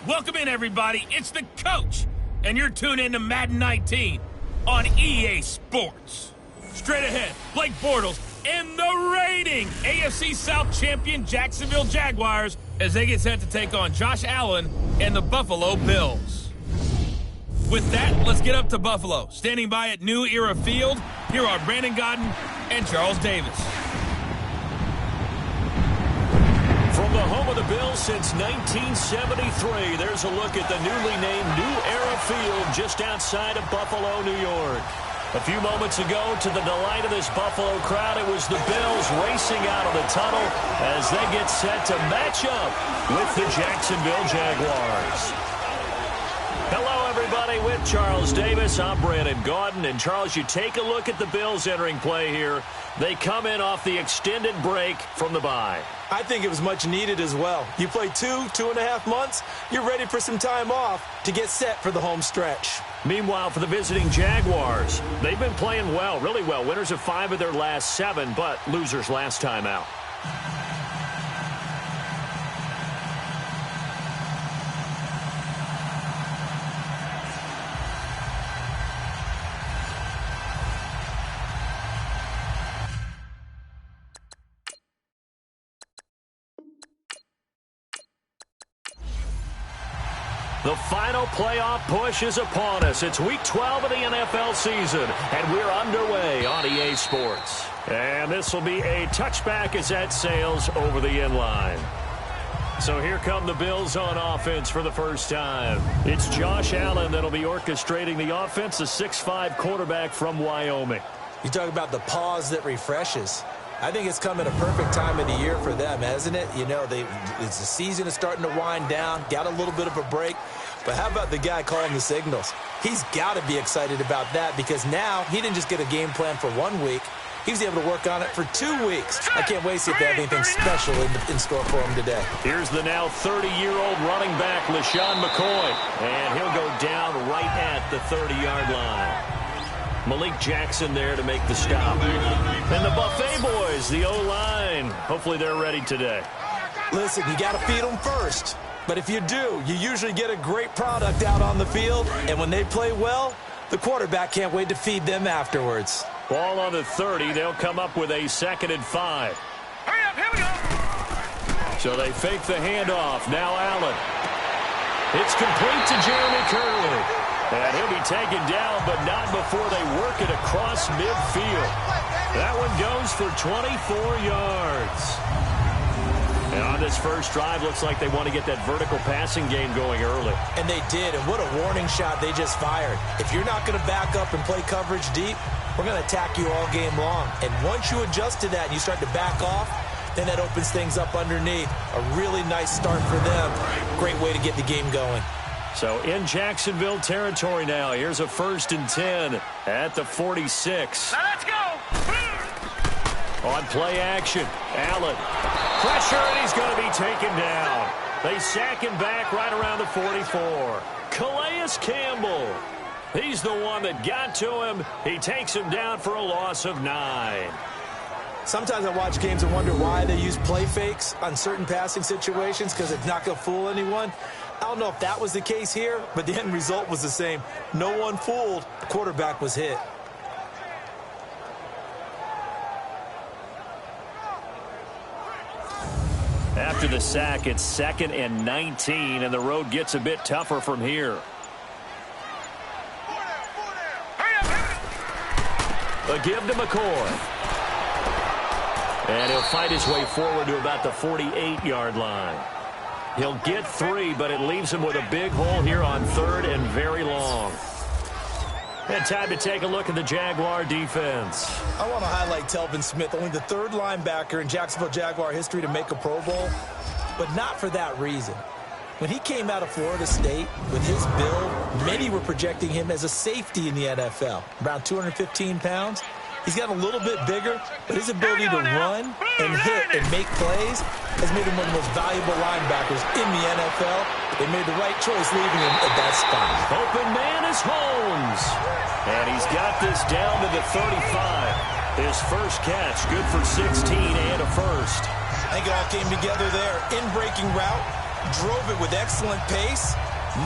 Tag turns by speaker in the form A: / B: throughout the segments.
A: Welcome in, everybody. It's the coach, and you're tuned in to Madden 19 on EA Sports. Straight ahead, Blake Bortles and the reigning AFC South champion Jacksonville Jaguars as they get set to take on Josh Allen and the Buffalo Bills. With that, let's get up to Buffalo. Standing by at New Era Field, here are Brandon Godden and Charles Davis.
B: From the home of the Bills since 1973, there's a look at the newly named New Era Field just outside of Buffalo, New York. A few moments ago, to the delight of this Buffalo crowd, it was the Bills racing out of the tunnel as they get set to match up with the Jacksonville Jaguars. Hello, everybody, with Charles Davis. I'm Brandon Gaudin. And, Charles, you take a look at the Bills entering play here. They come in off the extended break from the bye.
C: I think it was much needed as well. You play 2.5 months, you're ready for some time off to get set for the home stretch.
B: Meanwhile, for the visiting Jaguars, they've been playing well, really well. Winners of 5 of their last 7, but losers last time out. The final playoff push is upon us. It's Week 12 of the NFL season, and we're underway on EA Sports. And this will be a touchback as that sails over the end line. So here come the Bills on offense for the first time. It's Josh Allen that'll be orchestrating the offense, a 6'5" quarterback from Wyoming.
C: You talk about the pause that refreshes. I think it's come at a perfect time of the year for them, hasn't it? You know, the season is starting to wind down, got a little bit of a break. But how about the guy calling the signals? He's got to be excited about that because now he didn't just get a game plan for 1 week. He was able to work on it for 2 weeks. I can't wait to see if they have anything special in store for him today.
B: Here's the now 30-year-old running back, LaShawn McCoy. And he'll go down right at the 30-yard line. Malik Jackson there to make the stop. And the Buffet boys, the O-line. Hopefully they're ready today.
C: Listen, you got to feed them first. But if you do, you usually get a great product out on the field. And when they play well, the quarterback can't wait to feed them afterwards.
B: Ball on the 30. They'll come up with a 2nd and 5.
A: Hurry up, here we go.
B: So they fake the handoff. Now Allen. It's complete to Jeremy Curley. And he'll be taken down, but not before they work it across midfield. That one goes for 24 yards. And on this first drive, looks like they want to get that vertical passing game going early.
C: And they did, and what a warning shot they just fired. If you're not going to back up and play coverage deep, we're going to attack you all game long. And once you adjust to that and you start to back off, then that opens things up underneath. A really nice start for them. Great way to get the game going.
B: So in Jacksonville territory now. Here's a 1st and 10 at the 46.
A: Now let's go.
B: On play action, Allen. Pressure, and he's going to be taken down. They sack him back right around the 44. Calais Campbell. He's the one that got to him. He takes him down for a loss of 9.
C: Sometimes I watch games and wonder why they use play fakes on certain passing situations because it's not going to fool anyone. I don't know if that was the case here, but the end result was the same. No one fooled. The quarterback was hit.
B: After the sack, it's 2nd and 19, and the road gets a bit tougher from here. A give to McCoy. And he'll fight his way forward to about the 48-yard line. He'll get 3, but it leaves him with a big hole here on 3rd and very long. And time to take a look at the Jaguar defense.
C: I want to highlight Telvin Smith, only the 3rd linebacker in Jacksonville Jaguar history to make a Pro Bowl, but not for that reason. When he came out of Florida State with his build, many were projecting him as a safety in the NFL, around 215 pounds. He's gotten a little bit bigger, but his ability to run and hit and make plays has made him one of the most valuable linebackers in the NFL. They made the right choice leaving him at that spot.
B: Open man is Holmes. And he's got this down to the 35. His first catch, good for 16 and a first.
C: I think it all came together there. In-breaking route, Drove it with excellent pace.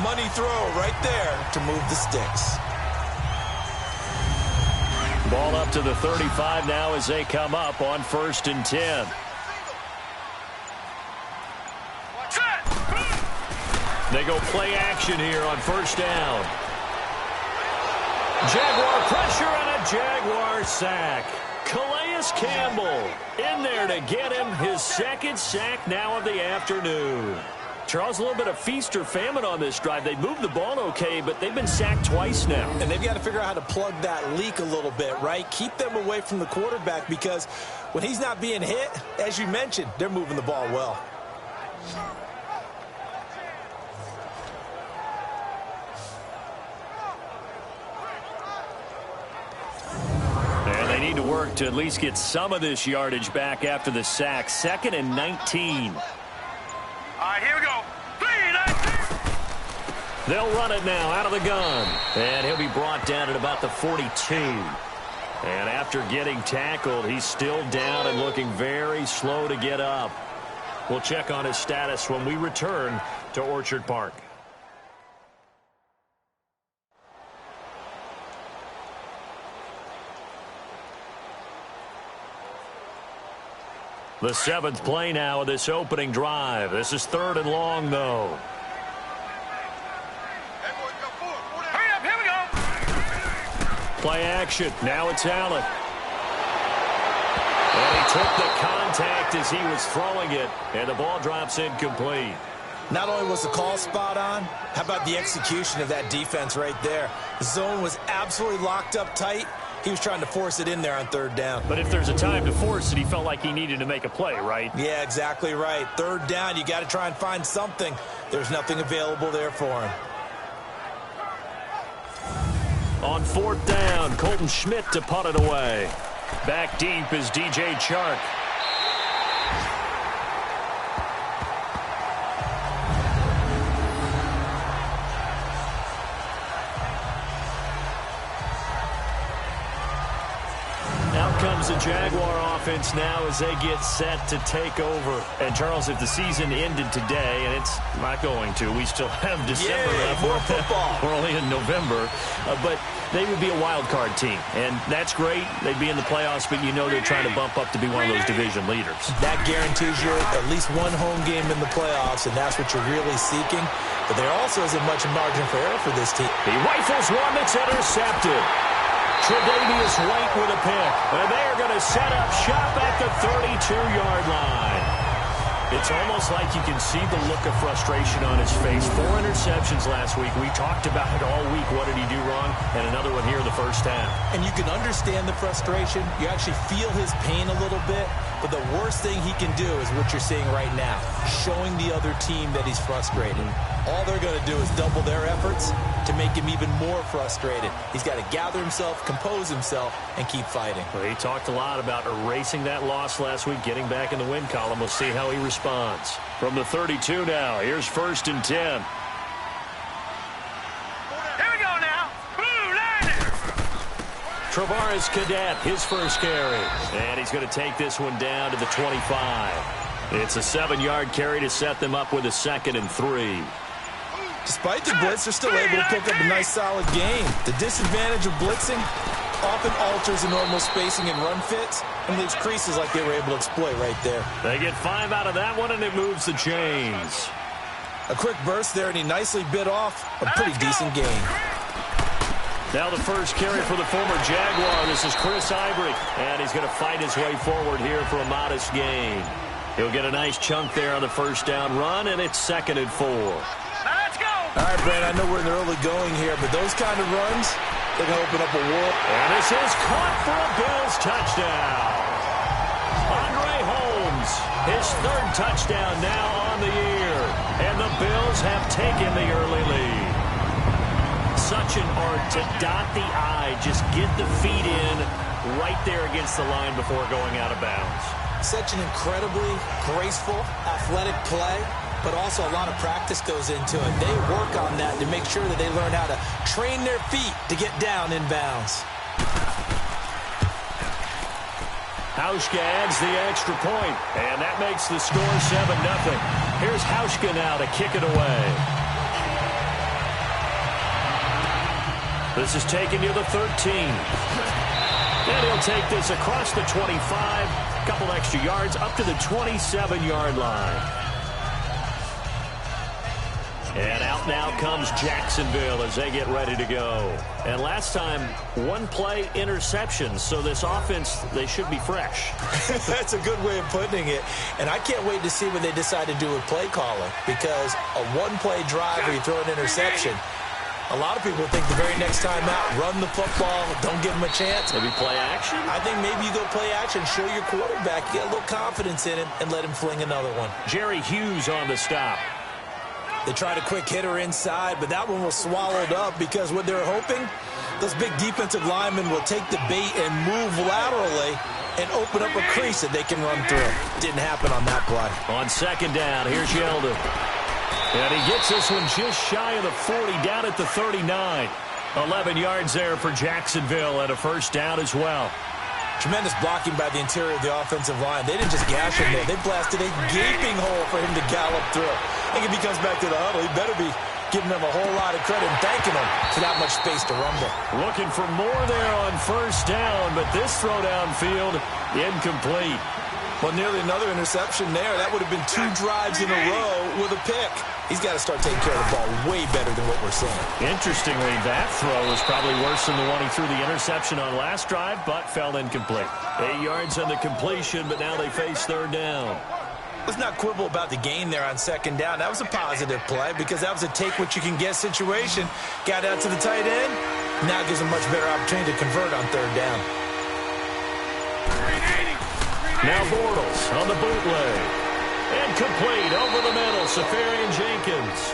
C: Money throw right there to move the sticks.
B: Ball up to the 35 now as they come up on 1st and 10. They go play action here on 1st down. Jaguar pressure and a Jaguar sack. Calais Campbell in there to get him his 2nd sack now of the afternoon. Charles, a little bit of feast or famine on this drive. They moved the ball okay, but they've been sacked twice now.
C: And they've got to figure out how to plug that leak a little bit, right? Keep them away from the quarterback because when he's not being hit, as you mentioned, they're moving the ball well.
B: And they need to work to at least get some of this yardage back after the sack. 2nd and 19.
A: All right, here we go. 3, 19.
B: They'll run it now out of the gun. And he'll be brought down at about the 42. And after getting tackled, he's still down and looking very slow to get up. We'll check on his status when we return to Orchard Park. The 7th play now of this opening drive. This is 3rd and long, though.
A: Hurry up, here we go.
B: Play action. Now it's Allen. And he took the contact as he was throwing it, and the ball drops incomplete.
C: Not only was the call spot on, how about the execution of that defense right there? The zone was absolutely locked up tight. He was trying to force it in there on 3rd down.
B: But if there's a time to force it, he felt like he needed to make a play, right?
C: Yeah, exactly right. 3rd down, you got to try and find something. There's nothing available there for him.
B: On 4th down, Colton Schmidt to punt it away. Back deep is DJ Chark. Comes the Jaguar offense now as they get set to take over. And, Charles, if the season ended today, and it's not going to, we still have December left.
C: More football.
B: We're only in November. But they would be a wild card team. And that's great. They'd be in the playoffs, but you know they're trying to bump up to be one of those division leaders. That
C: guarantees you at least one home game in the playoffs, and that's what you're really seeking. But there also isn't much margin for error for this team.
B: He rifles one that's intercepted. Tre'Davious White with a pick. And they are going to set up shop at the 32-yard line. It's almost like you can see the look of frustration on his face. 4 interceptions last week. We talked about it all week. What did he do wrong? And another one here in the 1st half.
C: And you can understand the frustration. You actually feel his pain a little bit. But the worst thing he can do is what you're seeing right now, showing the other team that he's frustrated. All they're going to do is double their efforts to make him even more frustrated. He's got to gather himself, compose himself, and keep fighting.
B: Well, he talked a lot about erasing that loss last week, getting back in the win column. We'll see how he responds. From the 32 now, here's 1st and 10.
A: Here we go now. Blue Niners.
B: Travaris Cadet, his first carry. And he's going to take this one down to the 25. It's a 7-yard carry to set them up with a 2nd and 3.
C: Despite the blitz, they're still able to pick up a nice, solid game. The disadvantage of blitzing often alters the normal spacing and run fits and leaves creases like they were able to exploit right there.
B: They get 5 out of that one, and it moves the chains.
C: A quick burst there, and he nicely bit off a pretty decent gain.
B: Now the first carry for the former Jaguar. This is Chris Ivory, and he's going to fight his way forward here for a modest gain. He'll get a nice chunk there on the 1st down run, and it's 2nd and 4.
C: All right, Brad, I know we're in the early going here, but those kind of runs, they're going to open up a world.
B: And this is caught for a Bills touchdown. Andre Holmes, his 3rd touchdown now on the year. And the Bills have taken the early lead. Such an art to dot the I, just get the feet in right there against the line before going out of bounds.
C: Such an incredibly graceful, athletic play. But also a lot of practice goes into it. They work on that to make sure that they learn how to train their feet to get down in bounds.
B: Hauschka adds the extra point, and that makes the score 7-0. Here's Hauschka now to kick it away. This is taken near the 13. And he'll take this across the 25, a couple extra yards up to the 27-yard line. And out now comes Jacksonville as they get ready to go. And last time, one-play interception, so this offense, they should be fresh.
C: That's a good way of putting it. And I can't wait to see what they decide to do with play calling, because a one-play drive where you throw an interception, a lot of people think the very next time out, run the football, don't give them a chance.
B: Maybe play action?
C: I think maybe you go play action, show your quarterback, get a little confidence in him, and let him fling another one.
B: Jerry Hughes on the stop.
C: They tried a quick hitter inside, but that one was swallowed up because what they're hoping, those big defensive linemen will take the bait and move laterally and open up a crease that they can run through. Didn't happen on that play.
B: On second down, here's Yeldon. And he gets this one just shy of the 40, down at the 39. 11 yards there for Jacksonville and a first down as well.
C: Tremendous blocking by the interior of the offensive line. They didn't just gash him there. They blasted a gaping hole for him to gallop through. I think if he comes back to the huddle, he better be giving them a whole lot of credit and thanking them for that much space to rumble.
B: Looking for more there on first down, but this throw downfield incomplete.
C: Well, nearly another interception there. That would have been 2 drives in a row with a pick. He's got to start taking care of the ball way better than what we're seeing.
B: Interestingly, that throw was probably worse than the one he threw the interception on last drive, but fell incomplete. 8 yards on the completion, but now they face third down.
C: Let's not quibble about the gain there on second down. That was a positive play because that was a take-what-you-can-get situation. Got out to the tight end. Now gives a much better opportunity to convert on third down.
B: Now Bortles on the bootleg. And complete over the middle, Safarian Jenkins.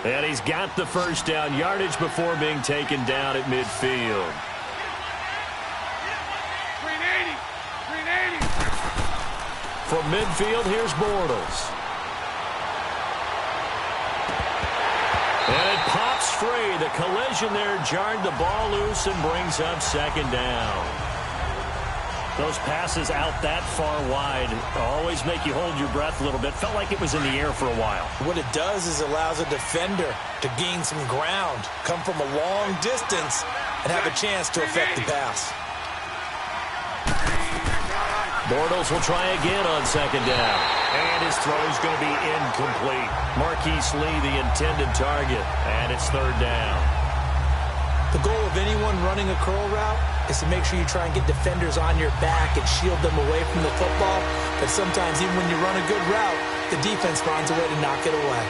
B: And he's got the first down yardage before being taken down at midfield. From midfield, here's Bortles. And it pops free. The collision there jarred the ball loose and brings up second down. Those passes out that far wide always make you hold your breath a little bit. Felt like it was in the air for a while. What
C: it does is allows a defender to gain some ground, come from a long distance, and have a chance to affect the pass.
B: Bortles will try again on second down. And his throw is going to be incomplete. Marquise Lee, the intended target. And it's third down.
C: The goal of anyone running a curl route is to make sure you try and get defenders on your back and shield them away from the football. But sometimes, even when you run a good route, the defense finds a way to knock it away.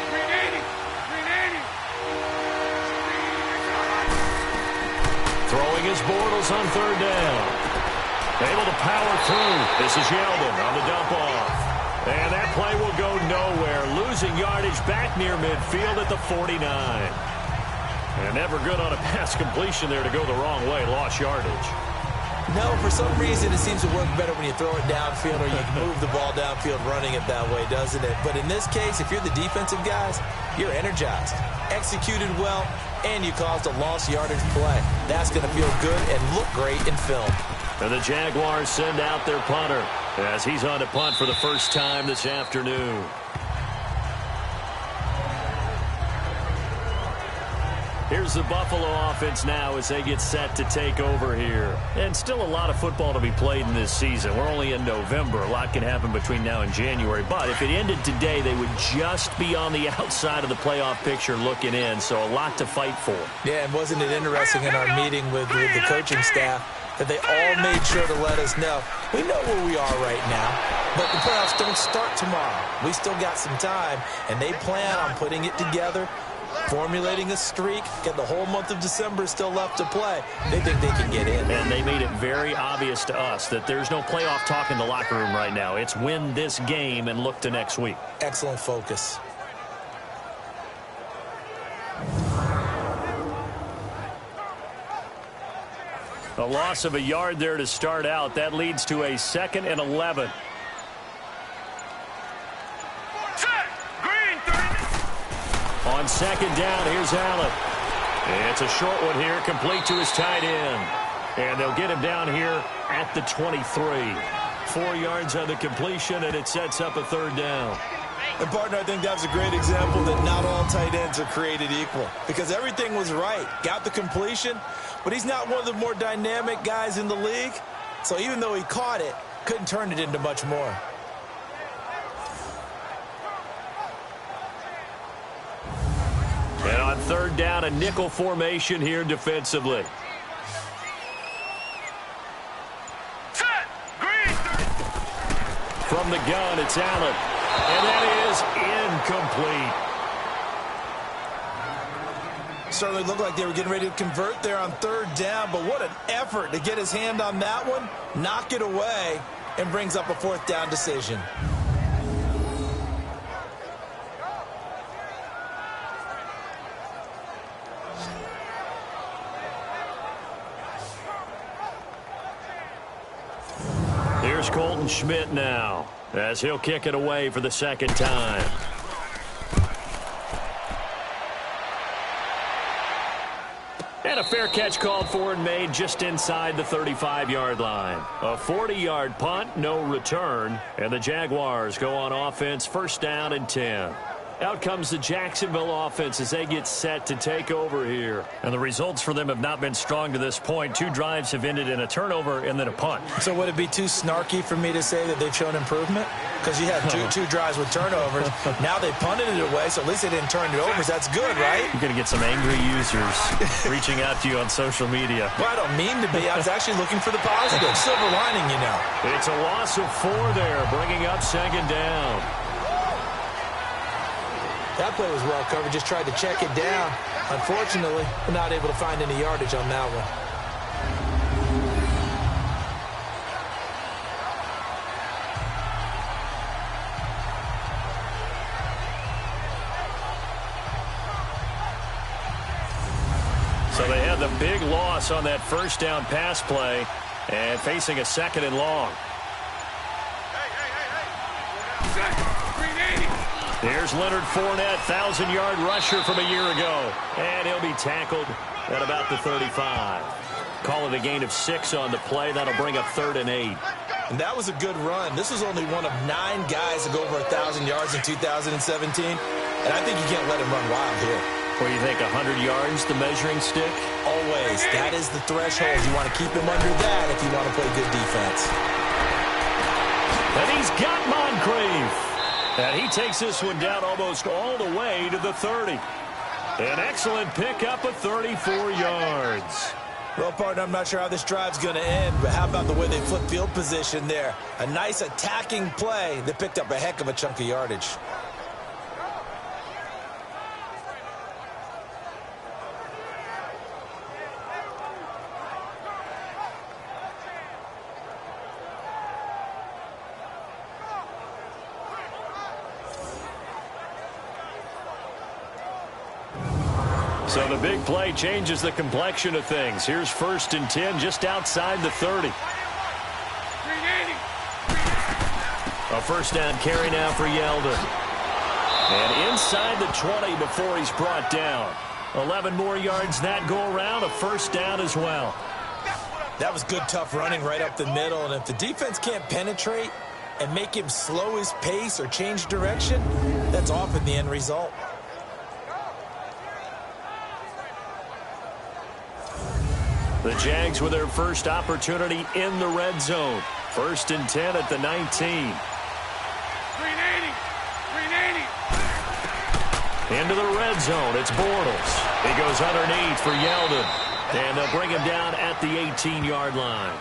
B: Throwing his Bortles on third down. Able to power through. This is Yeldon on the dump off. And that play will go nowhere. Losing yardage back near midfield at the 49. And never good on a pass completion there to go the wrong way. Lost yardage.
C: No, for some reason it seems to work better when you throw it downfield or you can move the ball downfield running it that way, doesn't it? But in this case, if you're the defensive guys, you're energized, executed well, and you caused a lost yardage play. That's going to feel good and look great in film.
B: And the Jaguars send out their punter as he's on to punt for the first time this afternoon. Here's the Buffalo offense now as they get set to take over here. And still a lot of football to be played in this season. We're only in November. A lot can happen between now and January. But if it ended today, they would just be on the outside of the playoff picture looking in. So a lot to fight for.
C: Yeah, and wasn't it interesting in our meeting with the coaching staff that they all made sure to let us know, we know where we are right now, but the playoffs don't start tomorrow. We still got some time, and they plan on putting it together, formulating a streak, got the whole month of December still left to play. They think they can get in.
B: And they made it very obvious to us that there's no playoff talk in the locker room right now. It's win this game and look to next week.
C: Excellent focus.
B: A loss of a yard there to start out. That leads to a 2nd and 11. On second down, here's Allen. It's a short one here, complete to his tight end. And they'll get him down here at the 23. 4 yards on the completion, and it sets up a third down.
C: And, partner, I think that's a great example that not all tight ends are created equal because everything was right. Got the completion, but he's not one of the more dynamic guys in the league. So even though he caught it, couldn't turn it into much more.
B: And on third down, a nickel formation here defensively. From the gun, it's Allen. And that is incomplete.
C: Certainly looked like they were getting ready to convert there on third down, but what an effort to get his hand on that one, knock it away, and brings up a fourth down decision.
B: Here's Colton Schmidt now, as he'll kick it away for the second time. And a fair catch called for and made just inside the 35-yard line. A 40-yard punt, no return, and the Jaguars go on offense, first down and 10. Out comes the Jacksonville offense as they get set to take over here.
A: And the results for them have not been strong to this point. 2 drives have ended in a turnover and then a punt.
C: So would it be too snarky for me to say that they've shown improvement? Because you had two drives with turnovers. Now they punted it away, so at least they didn't turn it over. So that's good, right?
A: You're going to get some angry users reaching out to you on social media.
C: Well, I don't mean to be. I was actually looking for the positive. Silver lining, you know.
B: It's a loss of 4 there, bringing up second down.
C: That play was well covered, just tried to check it down. Unfortunately, we're not able to find any yardage on that one.
B: So they had the big loss on that first down pass play and facing a second and long. Here's Leonard Fournette, 1,000-yard rusher from a year ago. And he'll be tackled at about the 35. Call it a gain of 6 on the play. That'll bring up 3rd and 8.
C: And that was a good run. This was only one of 9 guys to go over 1,000 yards in 2017. And I think you can't let him run wild here.
B: What do you think, 100 yards, the measuring stick?
C: Always. That is the threshold. You want to keep him under that if you want to play good defense.
B: And he's got Moncrief. And he takes this one down almost all the way to the 30. An excellent pickup of 34 yards.
C: Well, partner, I'm not sure how this drive's going to end, but how about the way they flip field position there? A nice attacking play that picked up a heck of a chunk of yardage.
B: So the big play changes the complexion of things. Here's 1st and 10 just outside the 30. A first down carry now for Yeldon. And inside the 20 before he's brought down. 11 more yards that go around, a first down as well.
C: That was good, tough running right up the middle. And if the defense can't penetrate and make him slow his pace or change direction, that's often the end result.
B: The Jags with their first opportunity in the red zone. 1st and 10 at the 19.
A: 380.
B: Into the red zone. It's Bortles. He goes underneath for Yeldon. And they'll bring him down at the 18-yard line.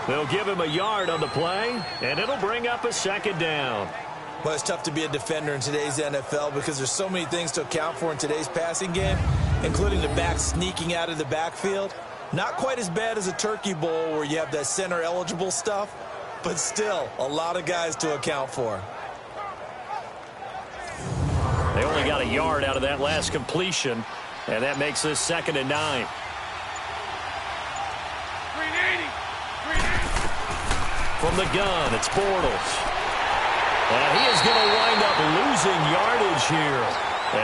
B: They'll give him a yard on the play, and it'll bring up a second down.
C: Well, it's tough to be a defender in today's NFL because there's so many things to account for in today's passing game, including the back sneaking out of the backfield. Not quite as bad as a turkey bowl where you have that center-eligible stuff, but still a lot of guys to account for.
B: They only got a yard out of that last completion, and that makes this 2nd and 9.
A: 380.
B: From the gun, it's Bortles. And he is going to wind up losing yardage here,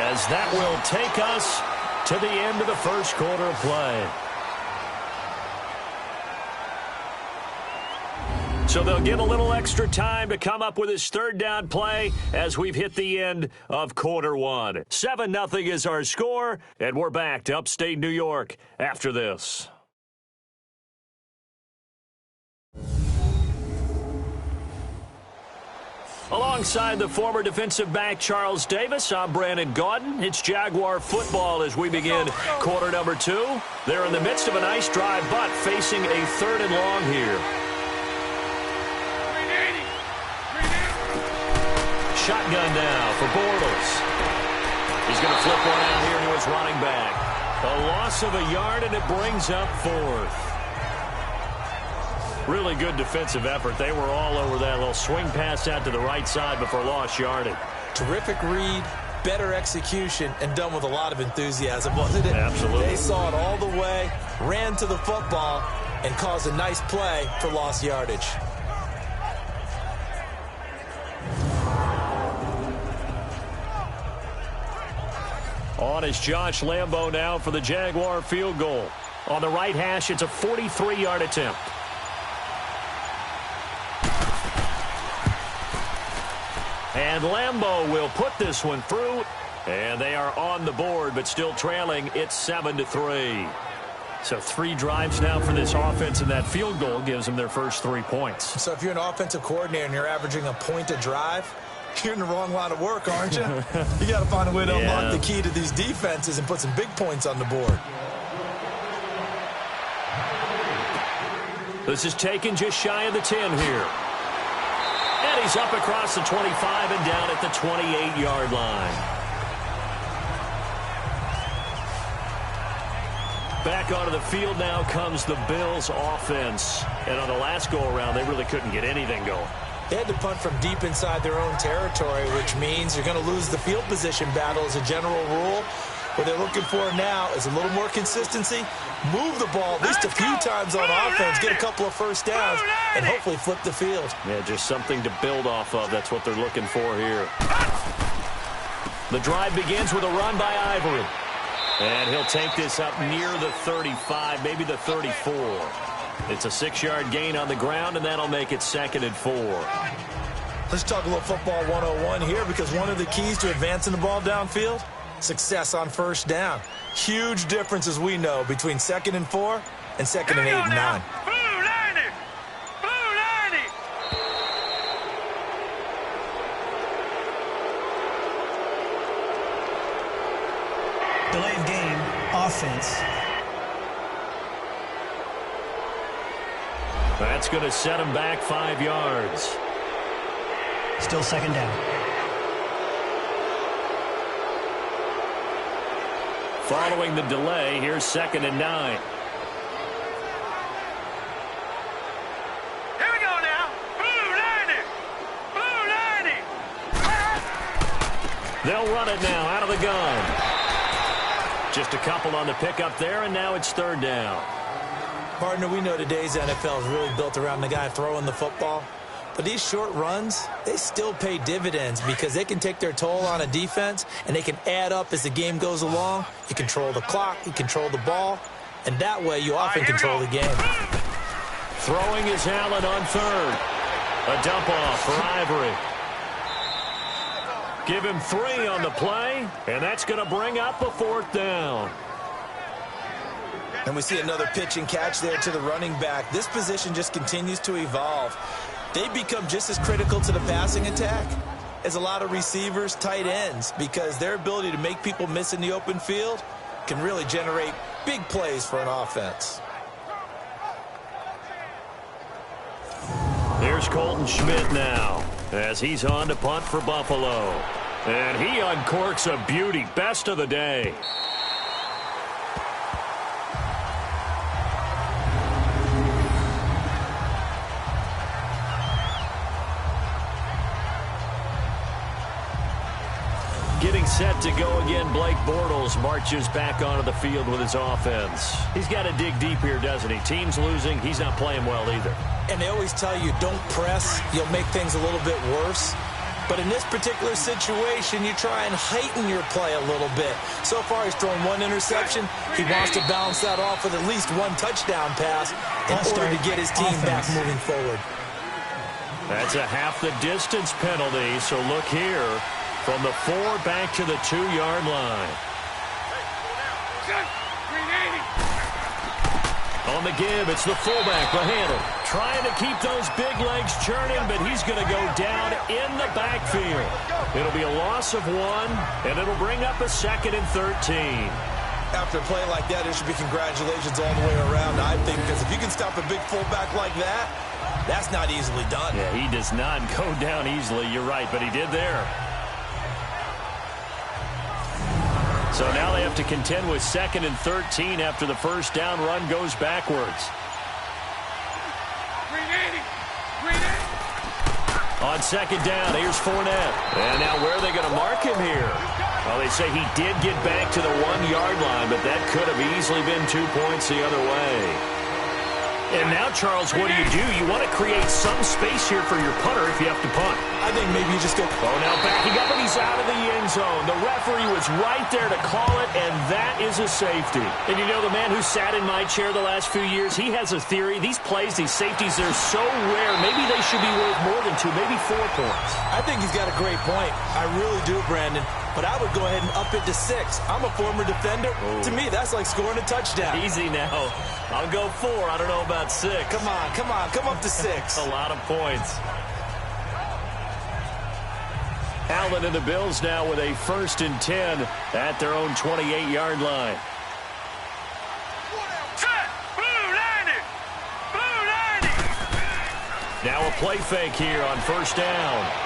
B: as that will take us to the end of the first quarter of play. So they'll get a little extra time to come up with his third down play as we've hit the end of quarter one. 7-0 is our score, and we're back to upstate New York after this. Alongside the former defensive back Charles Davis, I'm Brandon Gaudin. It's Jaguar football as we begin quarter number 2. They're in the midst of a nice drive, but facing a 3rd and long here. Shotgun now for Bortles. He's going to flip one out here to his running back. A loss of a yard, and it brings up 4th. Really good defensive effort. They were all over that little swing pass out to the right side before lost yardage.
C: Terrific read, better execution, and done with a lot of enthusiasm, wasn't it?
B: Absolutely.
C: They saw it all the way, ran to the football, and caused a nice play for lost yardage.
B: On is Josh Lambo now for the Jaguar field goal. On the right hash, it's a 43-yard attempt. And Lambo will put this one through, and they are on the board, but still trailing. It's 7-3. So 3 drives now for this offense, and that field goal gives them their first 3 points.
C: So if you're an offensive coordinator and you're averaging a point a drive, you're in the wrong line of work, aren't you? You got to find a way to unlock the key to these defenses and put some big points on the board.
B: This is taken just shy of the 10 here. And he's up across the 25 and down at the 28-yard line. Back onto the field now comes the Bills offense. And on the last go-around, they really couldn't get anything going.
C: They had to punt from deep inside their own territory, which means you're going to lose the field position battle as a general rule. What they're looking for now is a little more consistency, move the ball at least a few times on offense, get a couple of first downs, and hopefully flip the field.
B: Yeah, just something to build off of. That's what they're looking for here. The drive begins with a run by Ivory. And he'll take this up near the 35, maybe the 34. It's a 6-yard gain on the ground, and that'll make it 2nd and 4.
C: Let's talk a little football 101 here, because one of the keys to advancing the ball downfield, success on first down. Huge difference, as we know, between 2nd and 4 and 2nd and 8 and 9.
D: Delay of game, offense.
B: That's going to set him back 5 yards.
D: Still 2nd down.
B: Following the delay, here's 2nd and 9.
E: Here we go now. Blue 90. Blue 90.
B: They'll run it now out of the gun. Just a couple on the pickup there, and now it's 3rd down.
C: Partner, we know today's NFL is really built around the guy throwing the football. But these short runs, they still pay dividends because they can take their toll on a defense, and they can add up as the game goes along. You control the clock, you control the ball, and that way you often control the game.
B: Throwing is Allen on 3rd. A dump off for Ivory. Give him 3 on the play, and that's going to bring up a 4th down.
C: And we see another pitch and catch there to the running back. This position just continues to evolve. They become just as critical to the passing attack as a lot of receivers, tight ends, because their ability to make people miss in the open field can really generate big plays for an offense.
B: Here's Colton Schmidt now as he's on to punt for Buffalo. And he uncorks a beauty. Best of the day. Getting set to go again, Blake Bortles marches back onto the field with his offense. He's got to dig deep here, doesn't he? Team's losing. He's not playing well either.
C: And they always tell you, don't press. You'll make things a little bit worse. But in this particular situation, you try and heighten your play a little bit. So far, he's thrown 1 interception. He wants to balance that off with at least 1 touchdown pass in order to get his team back moving forward.
B: That's a half the distance penalty, so look here. From the 4 back to the 2-yard line. On the give, it's the fullback, Bohannon, trying to keep those big legs churning, but he's going to go down in the backfield. It'll be a loss of 1, and it'll bring up a 2nd and 13.
C: After a play like that, it should be congratulations all the way around, I think, because if you can stop a big fullback like that, that's not easily done.
B: Yeah, he does not go down easily, you're right, but he did there. So now they have to contend with 2nd and 13 after the first down run goes backwards. On 2nd down, here's Fournette. And now where are they going to mark him here? Well, they say he did get back to the 1-yard line, but that could have easily been 2 points the other way. And now, Charles, what do? You want to create some space here for your punter if you have to punt.
C: I think maybe you just go...
B: Oh, now backing up, and he's out of the end zone. The referee was right there to call it, and that is a safety. And you know, the man who sat in my chair the last few years, he has a theory. These plays, these safeties, they're so rare. Maybe they should be worth more than 2, maybe 4 points.
C: I think he's got a great point. I really do, Brandon. But I would go ahead and up it to 6. I'm a former defender. Oh. To me, that's like scoring a touchdown.
B: Easy now. I'll go 4. I don't know about 6.
C: Come on. Come up to 6.
B: A lot of points. Allen and the Bills now with a 1st and 10 at their own 28-yard line. Now a play fake here on 1st down.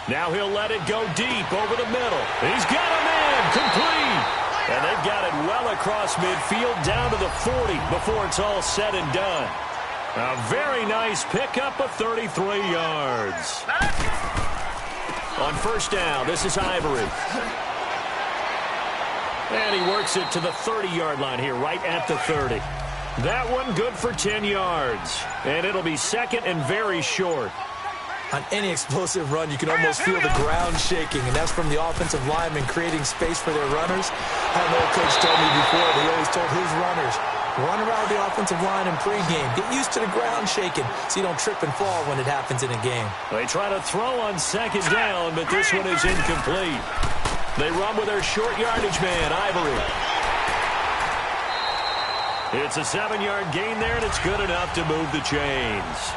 B: Now he'll let it go deep over the middle. He's got a man complete. And they've got it well across midfield down to the 40 before it's all said and done. A very nice pickup of 33 yards. On 1st down, this is Ivory. And he works it to the 30-yard line here, right at the 30. That one good for 10 yards. And it'll be 2nd and very short.
C: On any explosive run, you can almost feel the ground shaking, and that's from the offensive linemen creating space for their runners. I had an old coach told me before, they always told his runners, run around the offensive line in pregame. Get used to the ground shaking so you don't trip and fall when it happens in a game.
B: They try to throw on 2nd down, but this one is incomplete. They run with their short yardage man, Ivory. It's a 7-yard gain there, and it's good enough to move the chains.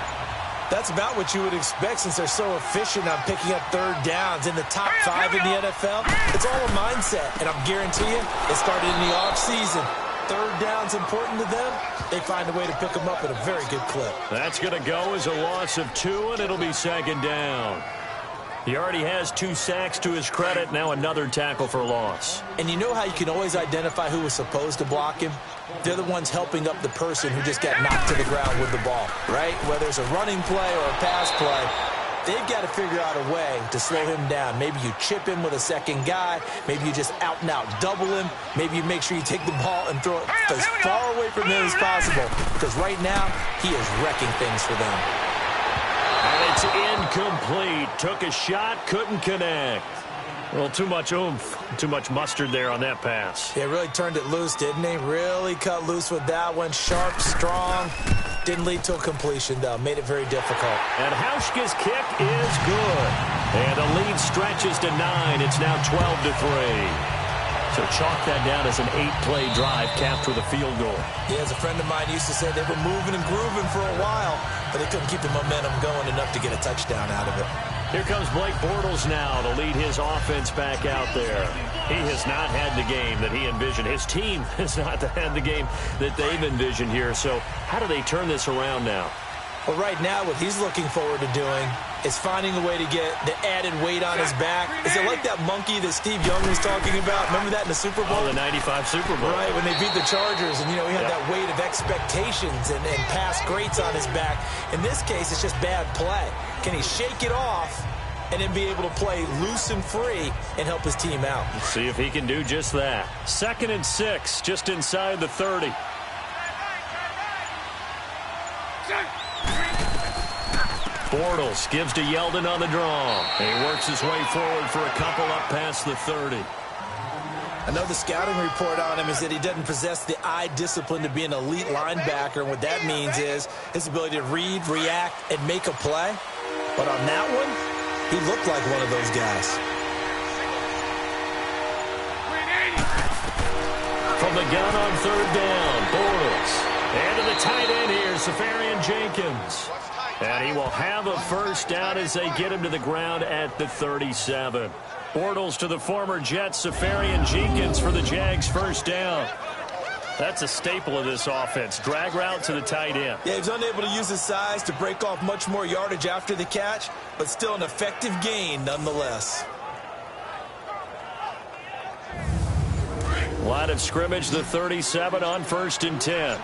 C: That's about what you would expect since they're so efficient on picking up 3rd downs in the top 5 in the NFL. It's all a mindset, and I'm guaranteeing you, it started in the offseason. 3rd down's important to them. They find a way to pick them up at a very good clip.
B: That's going to go as a loss of 2, and it'll be 2nd down. He already has 2 sacks to his credit, now another tackle for loss.
C: And you know how you can always identify who was supposed to block him? They're the ones helping up the person who just got knocked to the ground with the ball, right? Whether it's a running play or a pass play, they've got to figure out a way to slow him down. Maybe you chip him with a 2nd guy. Maybe you just out-and-out double him. Maybe you make sure you take the ball and throw it as far away from him as possible. Because right now, he is wrecking things for them.
B: And it's incomplete. Took a shot, couldn't connect. Well, too much oomph, too much mustard there on that pass.
C: Yeah, really turned it loose, didn't he? Really cut loose with that one. Sharp, strong. Didn't lead to a completion, though. Made it very difficult.
B: And Hauschka's kick is good. And the lead stretches to 9. It's now 12-3. So chalk that down as an 8-play drive capped with a field goal.
C: Yeah, as a friend of mine used to say, they were moving and grooving for a while, but they couldn't keep the momentum going enough to get a touchdown out of it.
B: Here comes Blake Bortles now to lead his offense back out there. He has not had the game that he envisioned. His team has not had the game that they've envisioned here. So how do they turn this around now?
C: Well, right now, what he's looking forward to doing is finding a way to get the added weight on his back. Is it like that monkey that Steve Young was talking about? Remember that in the Super Bowl?
B: Oh, the 95 Super Bowl.
C: Right, when they beat the Chargers. And, you know, he had that weight of expectations and past greats on his back. In this case, it's just bad play. Can he shake it off and then be able to play loose and free and help his team out?
B: Let's see if he can do just that. 2nd and 6, just inside the 30. Bortles gives to Yeldon on the draw. He works his way forward for a couple up past the 30.
C: I know the scouting report on him is that he doesn't possess the eye discipline to be an elite linebacker, and what that means is his ability to read, react, and make a play. But on that one, he looked like one of those guys.
B: From the gun on third down, Bortles. And to the tight end here, Safarian Jenkins. And he will have a first down as they get him to the ground at the 37. Bortles to the former Jets, Safarian Jenkins for the Jags first down. That's a staple of this offense. Drag route to the tight end.
C: Yeah, he was unable to use his size to break off much more yardage after the catch, but still an effective gain nonetheless.
B: Line of scrimmage, the 37 on 1st and 10.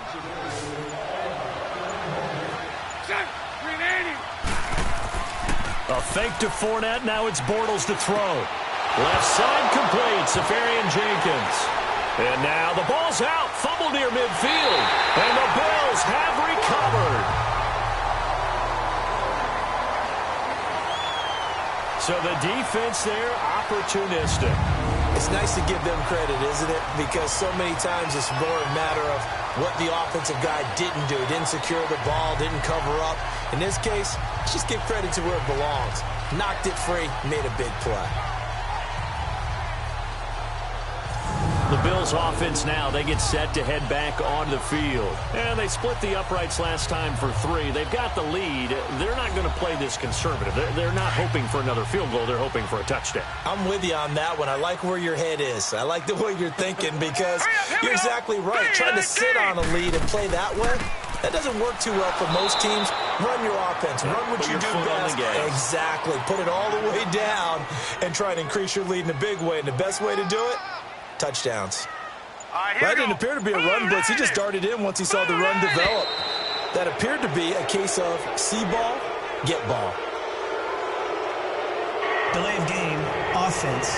B: A fake to Fournette. Now it's Bortles to throw. Left side complete. Safarian Jenkins. And now the ball's out. Fumble near midfield. And the Bills have recovered. So the defense there, opportunistic.
C: It's nice to give them credit, isn't it? Because so many times it's more a matter of what the offensive guy didn't do. Didn't secure the ball, didn't cover up. In this case, just give credit to where it belongs. Knocked it free, made a big play.
B: The Bills offense now, they get set to head back on the field. And they split the uprights last time for 3. They've got the lead. They're not going to play this conservative. They're not hoping for another field goal. They're hoping for a touchdown.
C: I'm with you on that one. I like where your head is. I like the way you're thinking because you're exactly right. Trying to sit on a lead and play that way, that doesn't work too well for most teams. Run your offense. Run what you do best. Exactly. Put it all the way down and try and increase your lead in a big way. And the best way to do it, touchdowns. That didn't appear to be a run blitz. He just darted in once he saw the run develop. That appeared to be a case of see ball, get ball.
D: Delay of game, offense.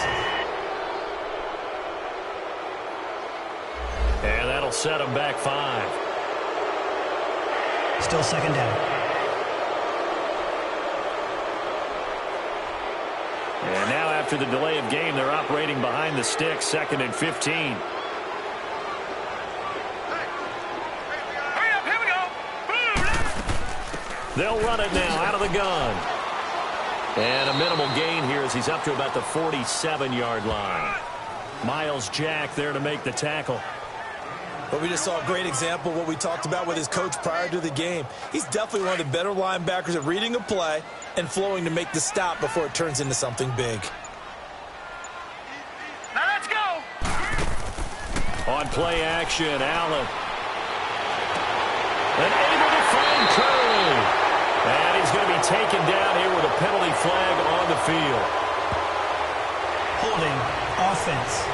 B: And that'll set him back 5.
D: Still second down.
B: And now after the delay of game, they're operating behind the sticks, 2nd and 15. They'll run it now out of the gun. And a minimal gain here as he's up to about the 47-yard line. Miles Jack there to make the tackle.
C: But we just saw a great example of what we talked about with his coach prior to the game. He's definitely one of the better linebackers at reading a play and flowing to make the stop before it turns into something big.
E: Now let's go.
B: On play action, Allen. And able to find Curry. And he's going to be taken down here with a penalty flag on the field.
D: Holding, offense.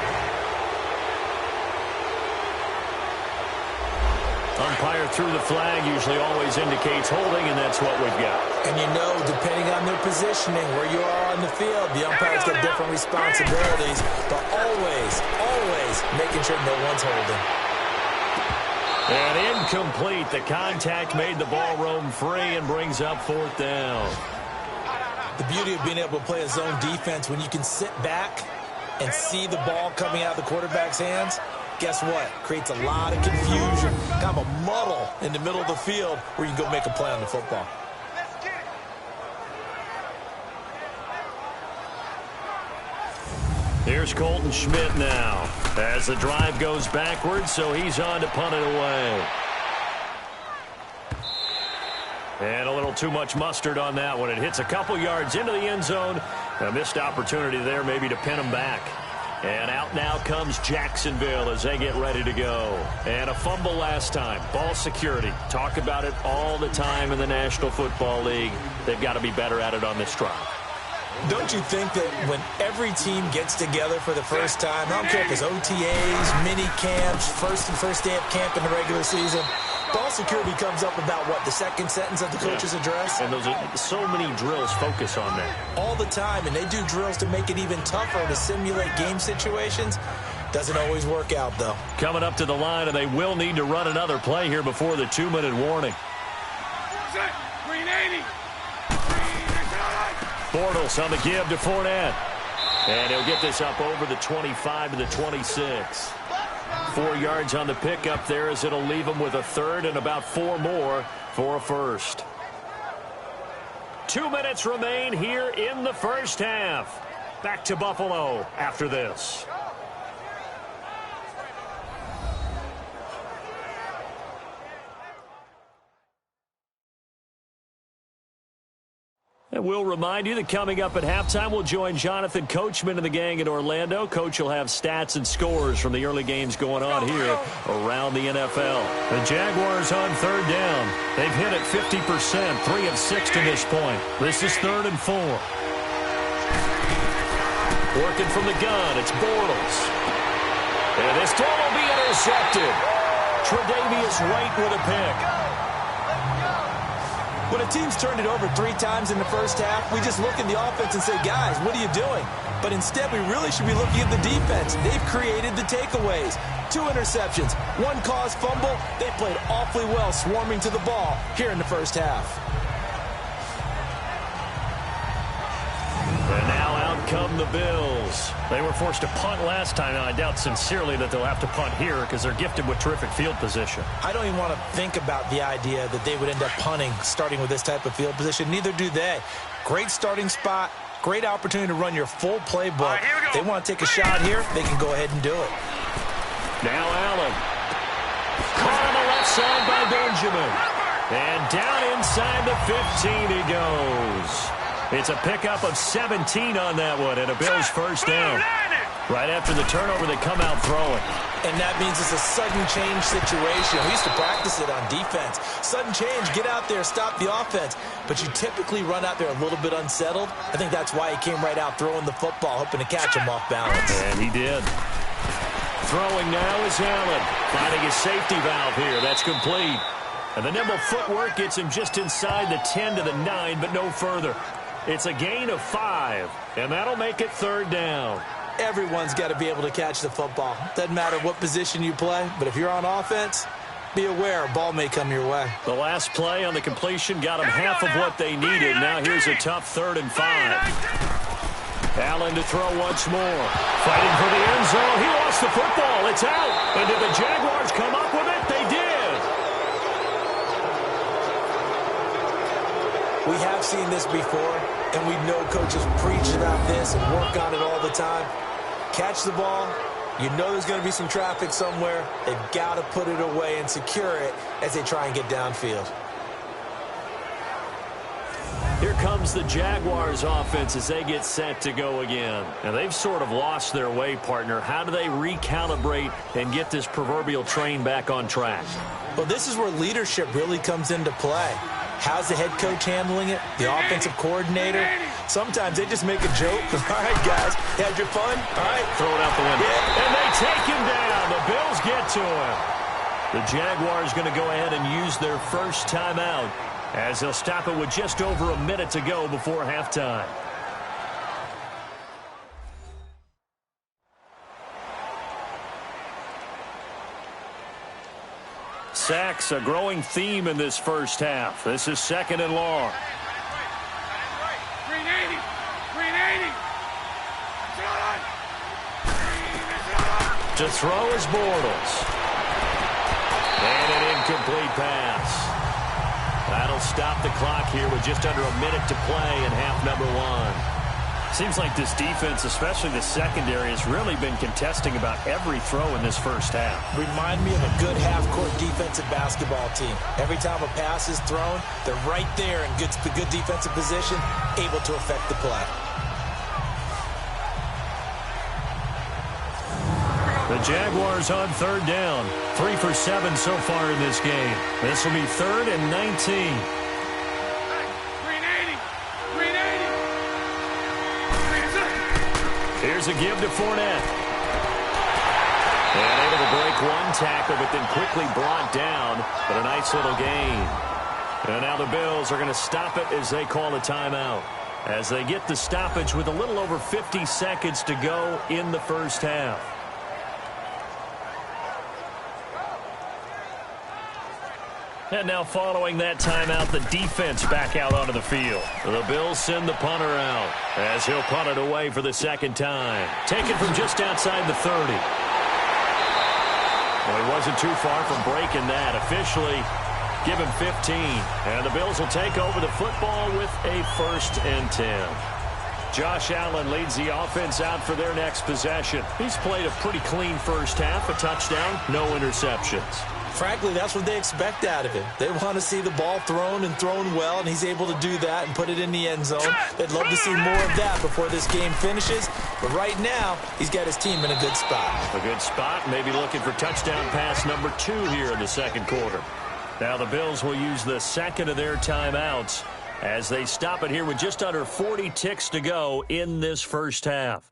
B: Umpire threw the flag, usually always indicates holding, and that's what we've got.
C: And you know, depending on their positioning, where you are on the field, the umpire's got different responsibilities, but always making sure no one's holding.
B: And incomplete. The contact made the ball roam free and brings up 4th down.
C: The beauty of being able to play a zone defense when you can sit back and see the ball coming out of the quarterback's hands, guess what? Creates a lot of confusion, kind of a muddle in the middle of the field where you can go make a play on the football.
B: Here's Colton Schmidt now as the drive goes backwards, so he's on to punt it away. And a little too much mustard on that one. It hits a couple yards into the end zone. A missed opportunity there maybe to pin him back. And out now comes Jacksonville as they get ready to go. And a fumble last time. Ball security. Talk about it all the time in the National Football League. They've got to be better at it on this drive.
C: Don't you think that when every team gets together for the first time, I don't care if it's OTAs, mini camps, first day of camp in the regular season, ball security comes up about what, the second sentence of the coach's address?
B: And those are so many drills focus on that.
C: All the time, and they do drills to make it even tougher to simulate game situations. Doesn't always work out, though.
B: Coming up to the line, and they will need to run another play here before the 2-minute warning.
E: Green 80.
B: Bortles on the give to Fournette. And he'll get this up over the 25 to the 26. 4 yards on the pickup there as it'll leave him with a third and about 4 more for a first. 2 minutes remain here in the first half. Back to Buffalo after this. And we'll remind you that coming up at halftime, we'll join Jonathan Coachman and the gang in Orlando. Coach will have stats and scores from the early games going on here around the NFL. The Jaguars on third down. They've hit it 50%, 3 of 6 to this point. This is 3rd and 4. Working from the gun, it's Bortles. And this throw will be intercepted. Tre'Davious White with a pick.
C: When a team's turned it over 3 times in the first half, we just look at the offense and say, guys, what are you doing? But instead, we really should be looking at the defense. They've created the takeaways. 2 interceptions, 1 caused fumble. They played awfully well swarming to the ball here in the first half.
B: And now out come the Bills. They were forced to punt last time. Now, I doubt sincerely that they'll have to punt here because they're gifted with terrific field position.
C: I don't even want to think about the idea that they would end up punting starting with this type of field position. Neither do they. Great starting spot. Great opportunity to run your full playbook. If they want to take a shot here, they can go ahead and do it.
B: Now Allen. Caught on the left side by Benjamin. And down inside the 15 he goes. It's a pickup of 17 on that one, and a Bills first down. Right after the turnover, they come out throwing.
C: And that means it's a sudden change situation. We used to practice it on defense. Sudden change, get out there, stop the offense. But you typically run out there a little bit unsettled. I think that's why he came right out throwing the football, hoping to catch him off balance.
B: And he did. Throwing now is Allen. Finding his safety valve here. That's complete. And the nimble footwork gets him just inside the 10 to the 9, but no further. It's a gain of 5, and that'll make it 3rd down.
C: Everyone's got to be able to catch the football. Doesn't matter what position you play, but if you're on offense, be aware a ball may come your way.
B: The last play on the completion got them half of what they needed. Now here's a tough 3rd and 5. Allen to throw once more. Fighting for the end zone. He lost the football. It's out. And did the Jaguars come up with it? They did.
C: We have seen this before, and we know coaches preach about this and work on it all the time. Catch the ball. You know there's going to be some traffic somewhere. They've got to put it away and secure it as they try and get downfield.
B: Here comes the Jaguars offense as they get set to go again. And they've sort of lost their way, partner. How do they recalibrate and get this proverbial train back on track?
C: Well, this is where leadership really comes into play. How's the head coach handling it? The offensive coordinator? Sometimes they just make a joke. All right, guys, had your fun? All right.
B: Throw it out the window. Yeah. And they take him down. The Bills get to him. The Jaguars going to go ahead and use their first timeout as they'll stop it with just over a minute to go before halftime. Sacks, a growing theme in this first half. This is 2nd and long.
E: 380. 380.
B: To throw is Bortles. And an incomplete pass. That'll stop the clock here with just under a minute to play in half number 1. Seems like this defense, especially the secondary, has really been contesting about every throw in this first half.
C: Remind me of a good half-court defensive basketball team. Every time a pass is thrown, they're right there in good defensive position, able to affect the play.
B: The Jaguars on 3rd down. 3 for 7 so far in this game. This will be 3rd and 19. Here's a give to Fournette. And able to break 1 tackle, but then quickly brought down. But a nice little gain. And now the Bills are going to stop it as they call a timeout. As they get the stoppage with a little over 50 seconds to go in the first half. And now following that timeout, the defense back out onto the field. The Bills send the punter out as he'll punt it away for the second time. Taken from just outside the 30. Well, he wasn't too far from breaking that. Officially, give him 15. And the Bills will take over the football with a 1st and 10. Josh Allen leads the offense out for their next possession. He's played a pretty clean first half, a touchdown, no interceptions.
C: Frankly, that's what they expect out of him. They want to see the ball thrown and thrown well, and he's able to do that and put it in the end zone. They'd love to see more of that before this game finishes. But right now, he's got his team in a good spot.
B: A good spot, maybe looking for touchdown pass number 2 here in the second quarter. Now the Bills will use the second of their timeouts as they stop it here with just under 40 ticks to go in this first half.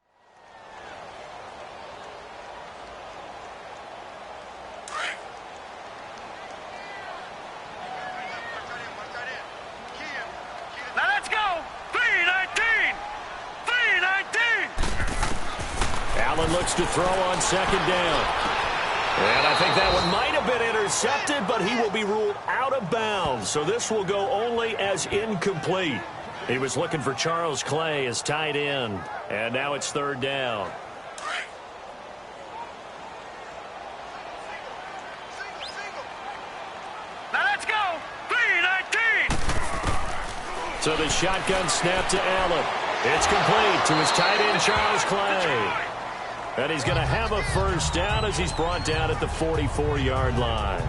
E: Now let's go. 3-19. 3-19.
B: Allen looks to throw on second down. And I think that one might have been intercepted, but he will be ruled out of bounds. So this will go only as incomplete. He was looking for Charles Clay as tight end. And now it's 3rd down.
E: Now let's go. 3-19.
B: So the shotgun snap to Allen. It's complete to his tight end, Charles Clay. And he's going to have a first down as he's brought down at the 44-yard line.